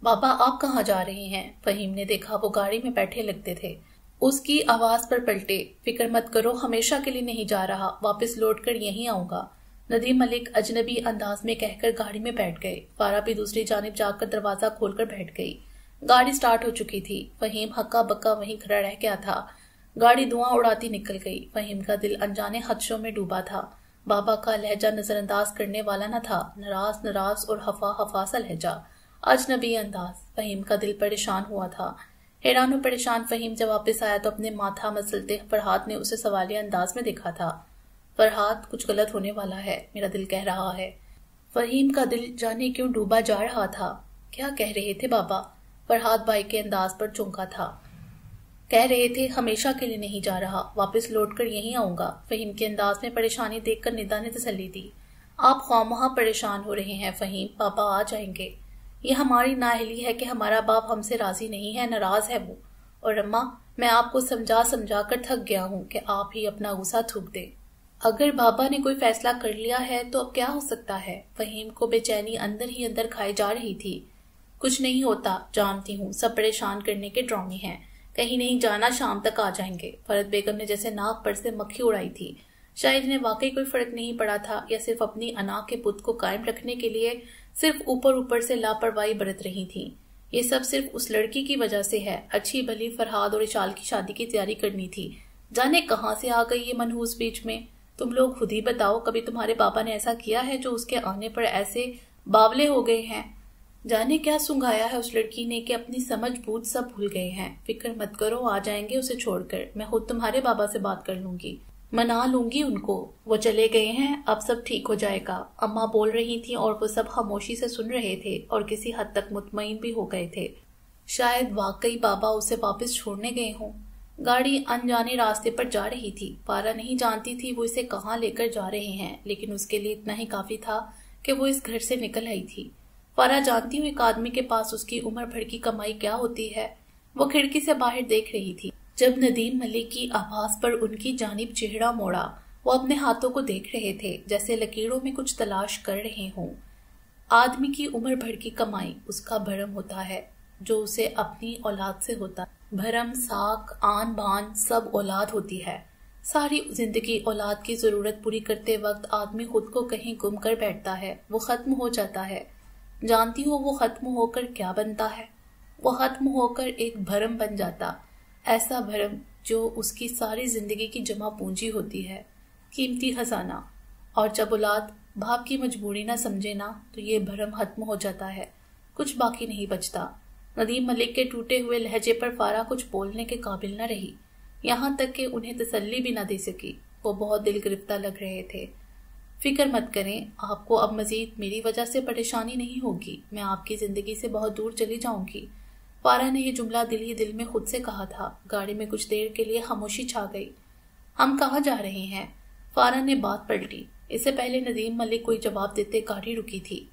بابا، آپ کہاں جا رہے ہیں؟ فہیم نے دیکھا وہ گاڑی میں بیٹھے لگتے تھے۔ اس کی آواز پر پلٹے۔ فکر مت کرو، ہمیشہ کے لیے نہیں جا رہا، واپس لوٹ کر یہیں آؤں گا، ندیم ملک اجنبی انداز میں کہہ کر گاڑی میں بیٹھ گئے۔ فارا بھی دوسری جانب جا کر دروازہ کھول کر بیٹھ گئی۔ گاڑی سٹارٹ ہو چکی تھی۔ فہیم ہکا بکا وہیں کھڑا رہ گیا تھا۔ گاڑی دھواں اڑاتی نکل گئی۔ فہیم کا دل انجانے خدشوں میں ڈوبا تھا۔ بابا کا لہجہ نظر انداز کرنے والا نہ تھا، ناراض ناراض اور ہفا سا لہجہ، اجنبی انداز۔ فہیم کا دل پریشان ہوا تھا۔ حیران و پریشان فہیم جب واپس آیا تو اپنے ماتھا مسلتے فرحاد نے اسے سوالیہ انداز میں دیکھا تھا۔ فرحاد، کچھ غلط ہونے والا ہے، میرا دل کہہ رہا ہے۔ فہیم کا دل جانے کیوں ڈوبا جا رہا تھا۔ کیا کہہ رہے تھے بابا؟ فرحاد بھائی کے انداز پر چونکا تھا۔ کہہ رہے تھے ہمیشہ کے لیے نہیں جا رہا، واپس لوٹ کر یہیں آؤں گا۔ فہیم کے انداز میں پریشانی دیکھ کر ندا نے تسلی دی۔ آپ خواہ پریشان ہو رہے ہیں فہیم، پاپا آ جائیں گے۔ یہ ہماری نااہلی ہے کہ ہمارا باپ ہم سے راضی نہیں ہے، ناراض ہے وہ۔ اور اماں، میں آپ کو سمجھا کر تھک گیا ہوں کہ آپ ہی اپنا غصہ تھوک دیں۔ اگر بابا نے کوئی فیصلہ کر لیا ہے تو اب کیا ہو سکتا ہے؟ فہیم کو بے چینی اندر ہی اندر کھائی جا رہی تھی۔ کچھ نہیں ہوتا، جانتی ہوں، سب پریشان کرنے کے ڈرامے ہیں، کہیں نہیں جانا، شام تک آ جائیں گے۔ فرحت بیگم نے جیسے ناک پر سے مکھی اڑائی تھی۔ شاید انہیں واقعی کوئی فرق نہیں پڑا تھا، یا صرف اپنی انا کے بت کو قائم رکھنے کے لیے صرف اوپر سے لاپرواہی برت رہی تھی۔ یہ سب صرف اس لڑکی کی وجہ سے ہے۔ اچھی بھلی فرحاد اور اشال کی شادی کی تیاری کرنی تھی، جانے کہاں سے آ گئی یہ منحوس بیچ میں۔ تم لوگ خود ہی بتاؤ، کبھی تمہارے پاپا نے ایسا کیا ہے جو اس کے آنے پر ایسے باولے ہو گئے ہیں؟ جانے کیا سنگھایا ہے اس لڑکی نے کہ اپنی سمجھ بوجھ سب بھول گئے ہیں۔ فکر مت کرو، آ جائیں گے اسے چھوڑ کر، میں خود تمہارے بابا سے بات کر لوں گی، منا لوں گی ان کو۔ وہ چلے گئے ہیں، اب سب ٹھیک ہو جائے گا، اماں بول رہی تھیں اور وہ سب خاموشی سے سن رہے تھے اور کسی حد تک مطمئن بھی ہو گئے تھے۔ شاید واقعی بابا اسے واپس چھوڑنے گئے ہوں۔ گاڑی انجانے راستے پر جا رہی تھی۔ فارا نہیں جانتی تھی وہ اسے کہاں لے کر جا رہے ہیں، لیکن اس کے لیے اتنا ہی کافی تھا کہ وہ اس گھر سے نکل آئی تھی۔ فارا جانتی ہوئی ایک آدمی کے پاس اس کی عمر بھر کی کمائی کیا ہوتی ہے۔ وہ کھڑکی سے باہر دیکھ رہی تھی۔ جب ندیم ملک کی آواز پر ان کی جانب چہرہ موڑا، وہ اپنے ہاتھوں کو دیکھ رہے تھے جیسے لکیروں میں کچھ تلاش کر رہے ہوں۔ آدمی کی عمر بھر کی کمائی اس کا بھرم ہوتا ہے جو اسے اپنی اولاد سے ہوتا ہے۔ بھرم، ساکھ، آن بان سب اولاد ہوتی ہے۔ ساری زندگی اولاد کی ضرورت پوری کرتے وقت آدمی خود کو کہیں گم کر بیٹھتا ہے، وہ ختم ہو جاتا ہے۔ جانتی ہو وہ ختم ہو کر کیا بنتا ہے؟ وہ ختم ہو کر ایک بھرم بن جاتا، ایسا بھرم جو اس کی ساری زندگی کی جمع پونجی ہوتی ہے، قیمتی خزانہ۔ اور جب اولاد باپ کی مجبوری نہ سمجھے نا تو یہ بھرم ختم ہو جاتا ہے، کچھ باقی نہیں بچتا۔ ندیم ملک کے ٹوٹے ہوئے لہجے پر فارا کچھ بولنے کے قابل نہ رہی، یہاں تک کہ انہیں تسلی بھی نہ دے سکی۔ وہ بہت دل گرفتہ لگ رہے تھے۔ فکر مت کریں، آپ کو اب مزید میری وجہ سے پریشانی نہیں ہوگی، میں آپ کی زندگی سے بہت دور چلی جاؤں گی۔ فارا نے یہ جملہ دل ہی دل میں خود سے کہا تھا۔ گاڑی میں کچھ دیر کے لیے خاموشی چھا گئی۔ ہم کہاں جا رہے ہیں؟ فارا نے بات پلٹی۔ اس سے پہلے ندیم ملک کوئی جواب دیتے گاڑی رکی تھی۔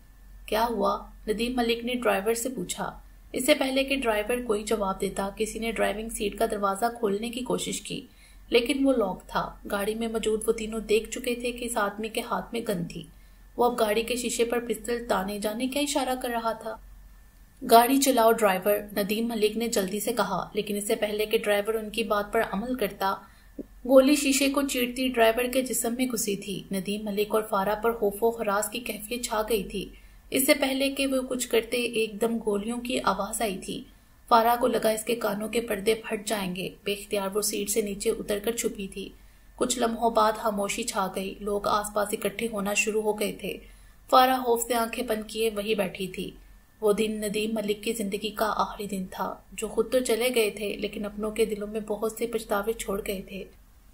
کیا ہوا؟ ندیم ملک نے ڈرائیور سے پوچھا۔ اس سے پہلے کہ ڈرائیور کوئی جواب دیتا، کسی نے ڈرائیونگ سیٹ کا دروازہ کھولنے کی کوشش کی، لیکن وہ لاک تھا۔ گاڑی میں موجود وہ تینوں دیکھ چکے تھے کہ اس آدمی کے ہاتھ میں گن تھی۔ وہ اب گاڑی کے شیشے پر پستل تانے جانے کیا اشارہ کر رہا تھا۔ گاڑی چلاؤ ڈرائیور، ندیم ملک نے جلدی سے کہا، لیکن اس سے پہلے کہ ڈرائیور ان کی بات پر عمل کرتا، گولی شیشے کو چیرتی ڈرائیور کے جسم میں گھسی تھی۔ ندیم ملک اور فارا پر خوف و ہراس کی کیفیت چھا گئی تھی۔ اس سے پہلے کہ وہ کچھ کرتے ایک دم گولیوں کی آواز آئی تھی۔ فارا کو لگا اس کے کانوں کے پردے پھٹ جائیں گے۔ بے اختیار وہ سیٹ سے نیچے اتر کر چھپی تھی۔ کچھ لمحوں بعد خاموشی چھا گئی۔ لوگ آس پاس اکٹھے ہونا شروع ہو گئے تھے۔ فارا خوف سے آنکھیں بند کیے وہی بیٹھی تھی۔ وہ دن ندیم ملک کی زندگی کا آخری دن تھا، جو خود تو چلے گئے تھے لیکن اپنوں کے دلوں میں بہت سے پچھتاوے چھوڑ گئے تھے۔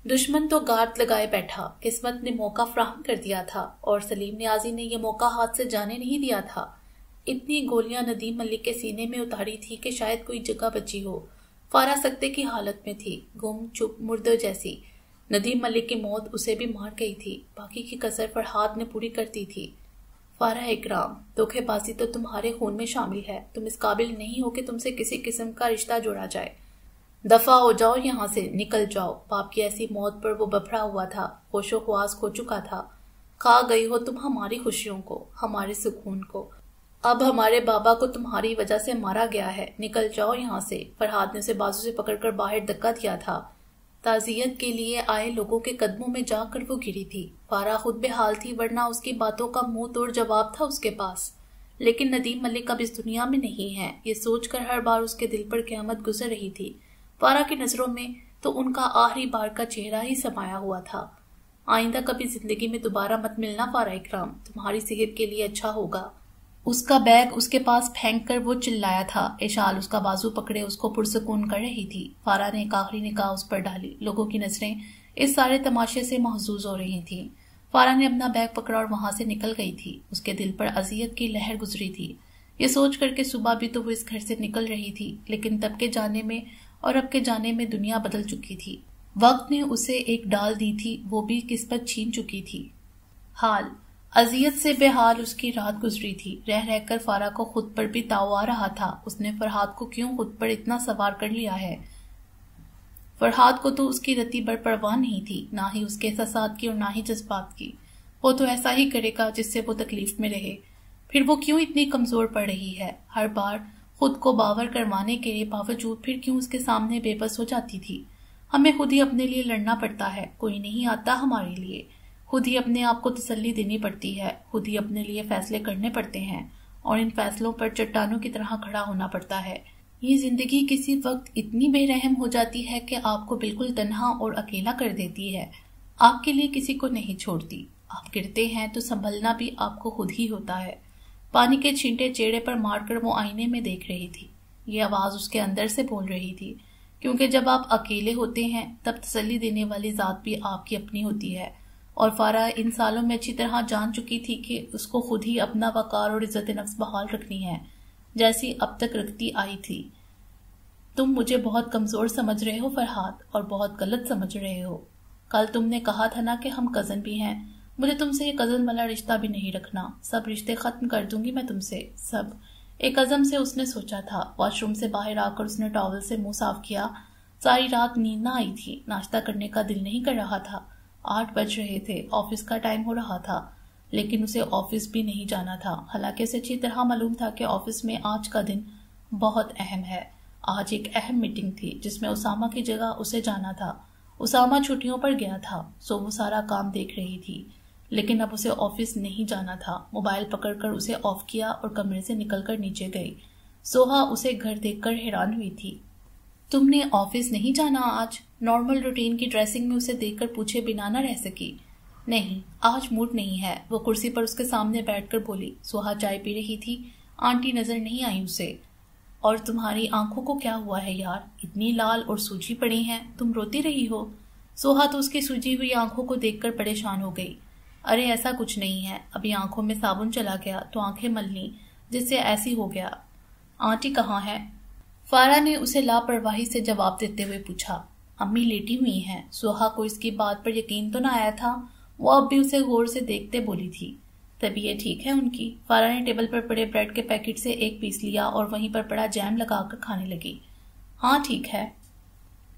دشمن تو گارد لگائے بیٹھا، قسمت نے موقع فراہم کر دیا تھا اور سلیم نیازی نے یہ موقع ہاتھ سے جانے نہیں دیا تھا۔ اتنی گولیاں ندیم ملک کے سینے میں اتاری تھی کہ شاید کوئی جگہ بچی ہو۔ فارا سکتے کی حالت میں تھی، گم چپ مردہ جیسی۔ ندیم ملک کی موت اسے بھی مار گئی تھی، باقی کی کسر فرحاد نے پوری کرتی تھی۔ فارا اکرام، دھوکے بازی تو تمہارے خون میں شامل ہے۔ تم اس قابل نہیں ہو کہ تم سے کسی قسم کا رشتہ جوڑا جائے۔ دفع ہو جاؤ یہاں سے، نکل جاؤ۔ باپ کی ایسی موت پر وہ ببھرا ہوا تھا، ہوش و خواص کھو چکا تھا۔ کھا گئی ہو تم ہماری خوشیوں کو، ہمارے سکون کو۔ اب ہمارے بابا کو تمہاری وجہ سے مارا گیا ہے، نکل جاؤ یہاں سے۔ فرحاد نے اسے بازو سے پکڑ کر باہر دھکا دیا تھا۔ تعزیت کے لیے آئے لوگوں کے قدموں میں جا کر وہ گری تھی۔ فارا خود بے حال تھی، ورنہ اس کی باتوں کا منہ توڑ جواب تھا اس کے پاس۔ لیکن ندیم ملک اب اس دنیا میں نہیں ہے، یہ سوچ کر ہر بار اس کے دل پر قیامت گزر رہی تھی۔ فارا کی نظروں میں تو ان کا آخری بار کا چہرہ ہی سمایا ہوا تھا۔ آئندہ کبھی زندگی میں دوبارہ مت ملنا فارا اکرام، تمہاری صحت کے لیے اچھا ہوگا۔ اس کا بیگ اس کے پاس پھینک کر وہ چلایا تھا۔ اشال اس کا بازو پکڑے اس کو پرسکون کر رہی تھی۔ فارا نے ایک آخری نگاہ اس پر ڈالی۔ لوگوں کی نظریں اس سارے تماشے سے محظوظ ہو رہی تھیں۔ فارا نے اپنا بیگ پکڑا اور وہاں سے نکل گئی تھی۔ اس کے دل پر اذیت کی لہر گزری تھی، یہ سوچ کر کہ صبح بھی تو وہ اس گھر سے نکل رہی تھی، لیکن تب کے جانے میں اور اب کے جانے میں دنیا بدل چکی تھی۔ وقت نے اسے ایک ڈال دی تھی، وہ بھی قسمت چھین چکی تھی۔ حال اذیت سے بے حال اس کی رات گزری تھی۔ رہ رہ کر فارا کو خود پر بھی تاؤ آ رہا تھا، اس نے فرحاد کو کیوں خود پر اتنا سوار کر لیا ہے۔ فرحاد کو تو اس کی رتی بر پرواہ نہیں تھی، نہ ہی اس کے احساسات کی اور نہ ہی جذبات کی۔ وہ تو ایسا ہی کرے گا جس سے وہ تکلیف میں رہے۔ پھر وہ کیوں اتنی کمزور پڑ رہی ہے؟ ہر بار خود کو باور کروانے کے باوجود پھر کیوں اس کے سامنے بے بس ہو جاتی تھی؟ ہمیں خود ہی اپنے لیے لڑنا پڑتا ہے، کوئی نہیں آتا ہمارے لیے۔ خود ہی اپنے آپ کو تسلی دینی پڑتی ہے، خود ہی اپنے لیے فیصلے کرنے پڑتے ہیں اور ان فیصلوں پر چٹانوں کی طرح کھڑا ہونا پڑتا ہے۔ یہ زندگی کسی وقت اتنی بے رحم ہو جاتی ہے کہ آپ کو بالکل تنہا اور اکیلا کر دیتی ہے، آپ کے لیے کسی کو نہیں چھوڑتی۔ آپ گرتے ہیں تو سنبھلنا بھی آپ کو خود ہی ہوتا ہے۔ پانی کے چھینٹے چہرے پر مار کر وہ آئینے میں دیکھ رہی تھی۔ یہ آواز اس کے اندر سے بول رہی تھی، کیونکہ جب آپ اکیلے ہوتے ہیں تب تسلی دینے والی ذات بھی آپ کی اپنی ہوتی ہے، اور فارا ان سالوں میں اچھی طرح جان چکی تھی کہ اس کو خود ہی اپنا وقار اور عزت نفس بحال رکھنی ہے، جیسی اب تک رکھتی آئی تھی۔ تم مجھے بہت کمزور سمجھ رہے ہو فرحاد، اور بہت غلط سمجھ رہے ہو۔ کل تم نے کہا تھا نا کہ ہم کزن بھی ہیں، مجھے تم سے یہ کزن والا رشتہ بھی نہیں رکھنا، سب رشتے ختم کر دوں گی میں تم سے، سب۔ ایک عزم سے اس نے سوچا تھا۔ واش روم سے باہر آ کر اس نے ٹاول سے منہ صاف کیا۔ ساری رات نیند نہ آئی تھی، ناشتہ کرنے کا دل نہیں کر رہا تھا۔ 8 بج رہے تھے، آفس کا ٹائم ہو رہا تھا، لیکن اسے آفس بھی نہیں جانا تھا، حالانکہ اسے اچھی طرح معلوم تھا کہ آفس میں آج کا دن بہت اہم ہے۔ آج ایک اہم میٹنگ تھی جس میں اسامہ کی جگہ اسے جانا تھا۔ اسامہ چھٹیوں پر گیا تھا، سو وہ سارا کام دیکھ رہی تھی، لیکن اب اسے آفس نہیں جانا تھا۔ موبائل پکڑ کر اسے آف کیا اور کمرے سے نکل کر نیچے گئی۔ سوہا اسے گھر دیکھ کر حیران ہوئی تھی۔ تم نے آفس نہیں جانا آج؟ نارمل روٹین کی ڈریسنگ میں اسے دیکھ کر پوچھے بنا نہ رہ سکی۔ نہیں، آج موڈ نہیں ہے، وہ کرسی پر اس کے سامنے بیٹھ کر بولی۔ سوہا چائے پی رہی تھی، آنٹی نظر نہیں آئی اسے۔ اور تمہاری آنکھوں کو کیا ہوا ہے یار، اتنی لال اور سوجی پڑی ہیں، تم روتی رہی ہو؟ سوہا تو اس کی سوجی ہوئی آنکھوں کو دیکھ کر پریشان ہو گئی۔ ارے ایسا کچھ نہیں ہے، ابھی آنکھوں میں صابن چلا گیا تو آنکھیں مل لیں، جس سے ایسی ہو گیا۔ آنٹی کہاں ہے؟ فارا نے اسے لاپرواہی سے جواب دیتے ہوئے پوچھا۔ امی لیٹی ہوئی ہیں۔ سوہا کو اس کی بات پر یقین تو نہ آیا تھا، وہ اب بھی اسے غور سے دیکھتے بولی تھی۔ طبیعت ٹھیک ہے ان کی؟ فارا نے ٹیبل پر پڑے بریڈ کے پیکٹ سے ایک پیس لیا اور وہیں پر پڑا جیم لگا کر کھانے لگی۔ ہاں ٹھیک ہے۔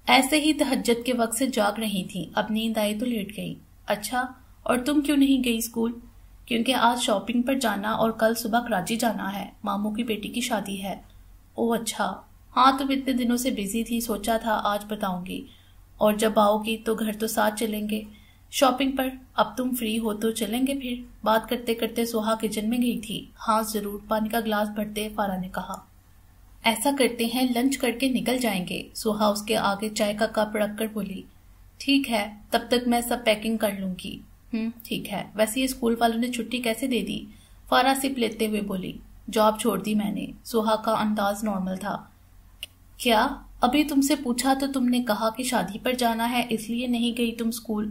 ایسے ہی تہجد کے وقت سے جاگ رہی تھیں، اب نیند آئی تو لیٹ گئی۔ اچھا، اور تم کیوں نہیں گئی اسکول؟ کیونکہ آج شاپنگ پر جانا اور کل صبح کراچی جانا ہے، ماموں کی بیٹی کی شادی ہے۔ اوہ اچھا، ہاں تم اتنے دنوں سے بزی تھی، سوچا تھا آج بتاؤں گی، اور جب آؤ گی تو گھر تو ساتھ چلیں گے شاپنگ پر۔ اب تم فری ہو تو چلیں گے پھر۔ بات کرتے کرتے سوہا کچن میں گئی تھی۔ ہاں ضرور، پانی کا گلاس بھرتے فارا نے کہا۔ ایسا کرتے ہیں لنچ کر کے نکل جائیں گے، سوہا اس کے آگے چائے کا کپ رکھ کر بولی۔ ٹھیک ہے، تب تک میں سب پیکنگ کر لوں گی۔ ٹھیک ہے، ویسے یہ اسکول والوں نے چھٹی کیسے دے دی؟ فارا سپ لیتے ہوئے بولی۔ جاب چھوڑ دی میں نے، سوہا کا انداز نارمل تھا۔ کیا؟ ابھی تم سے پوچھا تو تم نے کہا کہ شادی پر جانا ہے اس لیے نہیں گئی تم اسکول۔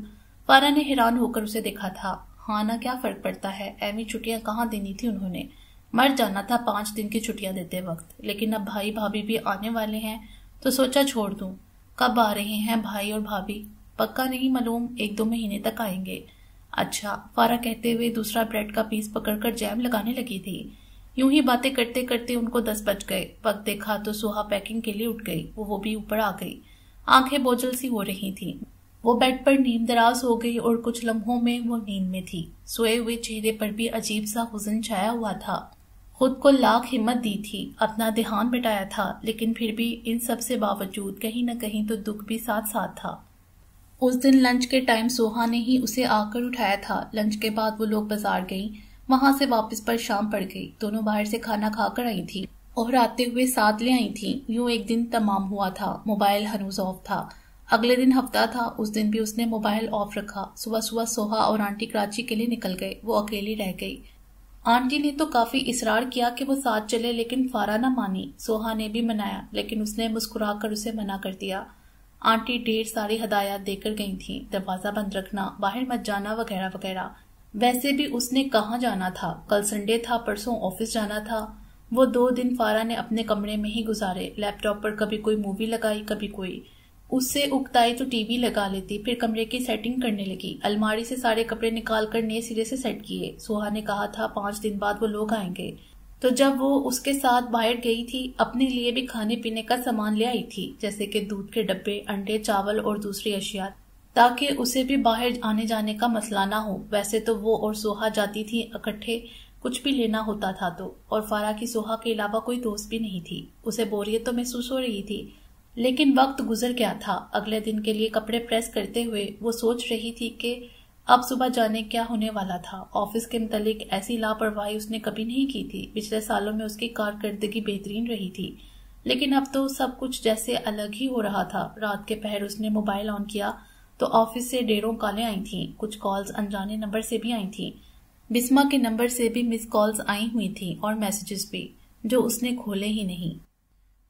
فارا نے حیران ہو کر اسے دیکھا تھا۔ ہاں نا، کیا فرق پڑتا ہے، ایویں چھٹیاں کہاں دینی تھی انہوں نے، مر جانا تھا 5 دن کی چھٹیاں دیتے وقت، لیکن اب بھائی بھابھی بھی آنے والے ہیں تو سوچا چھوڑ دوں۔ کب آ رہے ہیں بھائی اور بھابھی؟ پکا نہیں معلوم، 1-2 مہینے تک آئیں گے۔ اچھا، فارا کہتے ہوئے دوسرا بریڈ کا پیس پکڑ کر جیم لگانے لگی تھی۔ یوں ہی باتیں کرتے کرتے ان کو 10 بج گئے۔ وقت دیکھا تو سوہا پیکنگ کے لیے اٹھ گئی، وہ بھی اوپر آ گئی۔ آنکھیں بوجھل سی ہو رہی تھیں، وہ بیڈ پر نیم دراز ہو گئی اور کچھ لمحوں میں وہ نیند میں تھی۔ سوئے ہوئے چہرے پر بھی عجیب سا حزن چھایا ہوا تھا۔ خود کو لاکھ ہمت دی تھی، اپنا دھیان بٹایا تھا، لیکن پھر بھی ان سب سے باوجود کہیں نہ کہیں تو دکھ بھی ساتھ ساتھ تھا۔ اس دن لنچ کے ٹائم سوہا نے ہی اسے آ کر اٹھایا تھا۔ لنچ کے بعد وہ لوگ بازار گئیں، وہاں سے واپس پر شام پڑ گئی۔ دونوں باہر سے کھانا کھا کر آئی تھی اور آتے ہوئے ساتھ لے آئی تھیں۔ یوں ایک دن تمام ہوا تھا، موبائل ہنوز آف تھا۔ اگلے دن ہفتہ تھا، اس دن بھی اس نے موبائل آف رکھا۔ صبح صبح سوہا اور آنٹی کراچی کے لیے نکل گئے، وہ اکیلی رہ گئی۔ آنٹی نے تو کافی اصرار کیا کہ وہ ساتھ چلے، لیکن فارا نہ مانی۔ سوہا نے بھی منایا، لیکن اس نے مسکرا کر اسے منع کر دیا۔ آنٹی ڈھیر ساری ہدایات دے کر گئی تھیں، دروازہ بند رکھنا، باہر مت جانا وغیرہ وغیرہ۔ ویسے بھی اس نے کہاں جانا تھا، کل سنڈے تھا، پرسوں آفس جانا تھا۔ وہ 2 دن فارا نے اپنے کمرے میں ہی گزارے، لیپ ٹاپ پر کبھی کوئی مووی لگائی، کبھی کوئی۔ اس سے اکتائی تو ٹی وی لگا لیتی، پھر کمرے کی سیٹنگ کرنے لگی، الماری سے سارے کپڑے نکال کر نئے سرے سے سیٹ کیے۔ سوہا نے کہا تھا 5 دن بعد وہ لوگ آئیں گے، تو جب وہ اس کے ساتھ باہر گئی تھی اپنے لیے بھی کھانے پینے کا سامان لے آئی تھی، جیسے کہ دودھ کے ڈبے، انڈے، چاول اور دوسری اشیاء، تاکہ اسے بھی باہر آنے جانے کا مسئلہ نہ ہو۔ ویسے تو وہ اور سوہا جاتی تھی اکٹھے، کچھ بھی لینا ہوتا تھا تو، اور فارا کی سوہا کے علاوہ کوئی دوست بھی نہیں تھی۔ اسے بوریت تو محسوس ہو رہی تھی، لیکن وقت گزر گیا تھا۔ اگلے دن کے لیے کپڑے پریس کرتے ہوئے وہ سوچ رہی تھی کہ اب صبح جانے کیا ہونے والا تھا۔ آفس کے متعلق ایسی لاپرواہی اس نے کبھی نہیں کی تھی، پچھلے سالوں میں اس کی کارکردگی بہترین رہی تھی، لیکن اب تو سب کچھ جیسے الگ ہی ہو رہا تھا۔ رات کے پہر اس نے موبائل آن کیا تو آفس سے ڈھیروں کالیں آئی تھیں، کچھ کالز انجانے نمبر سے بھی آئی تھیں، بسما کے نمبر سے بھی مس کالز آئی ہوئی تھیں اور میسیجز بھی، جو اس نے کھولے ہی نہیں۔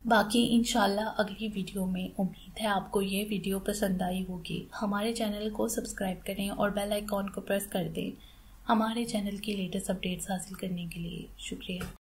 باقی انشاءاللہ اگلی ویڈیو میں، امید ہے آپ کو یہ ویڈیو پسند آئی ہوگی۔ ہمارے چینل کو سبسکرائب کریں اور بیل آئیکن کو پریس کر دیں ہمارے چینل کی لیٹسٹ اپڈیٹس حاصل کرنے کے لیے۔ شکریہ۔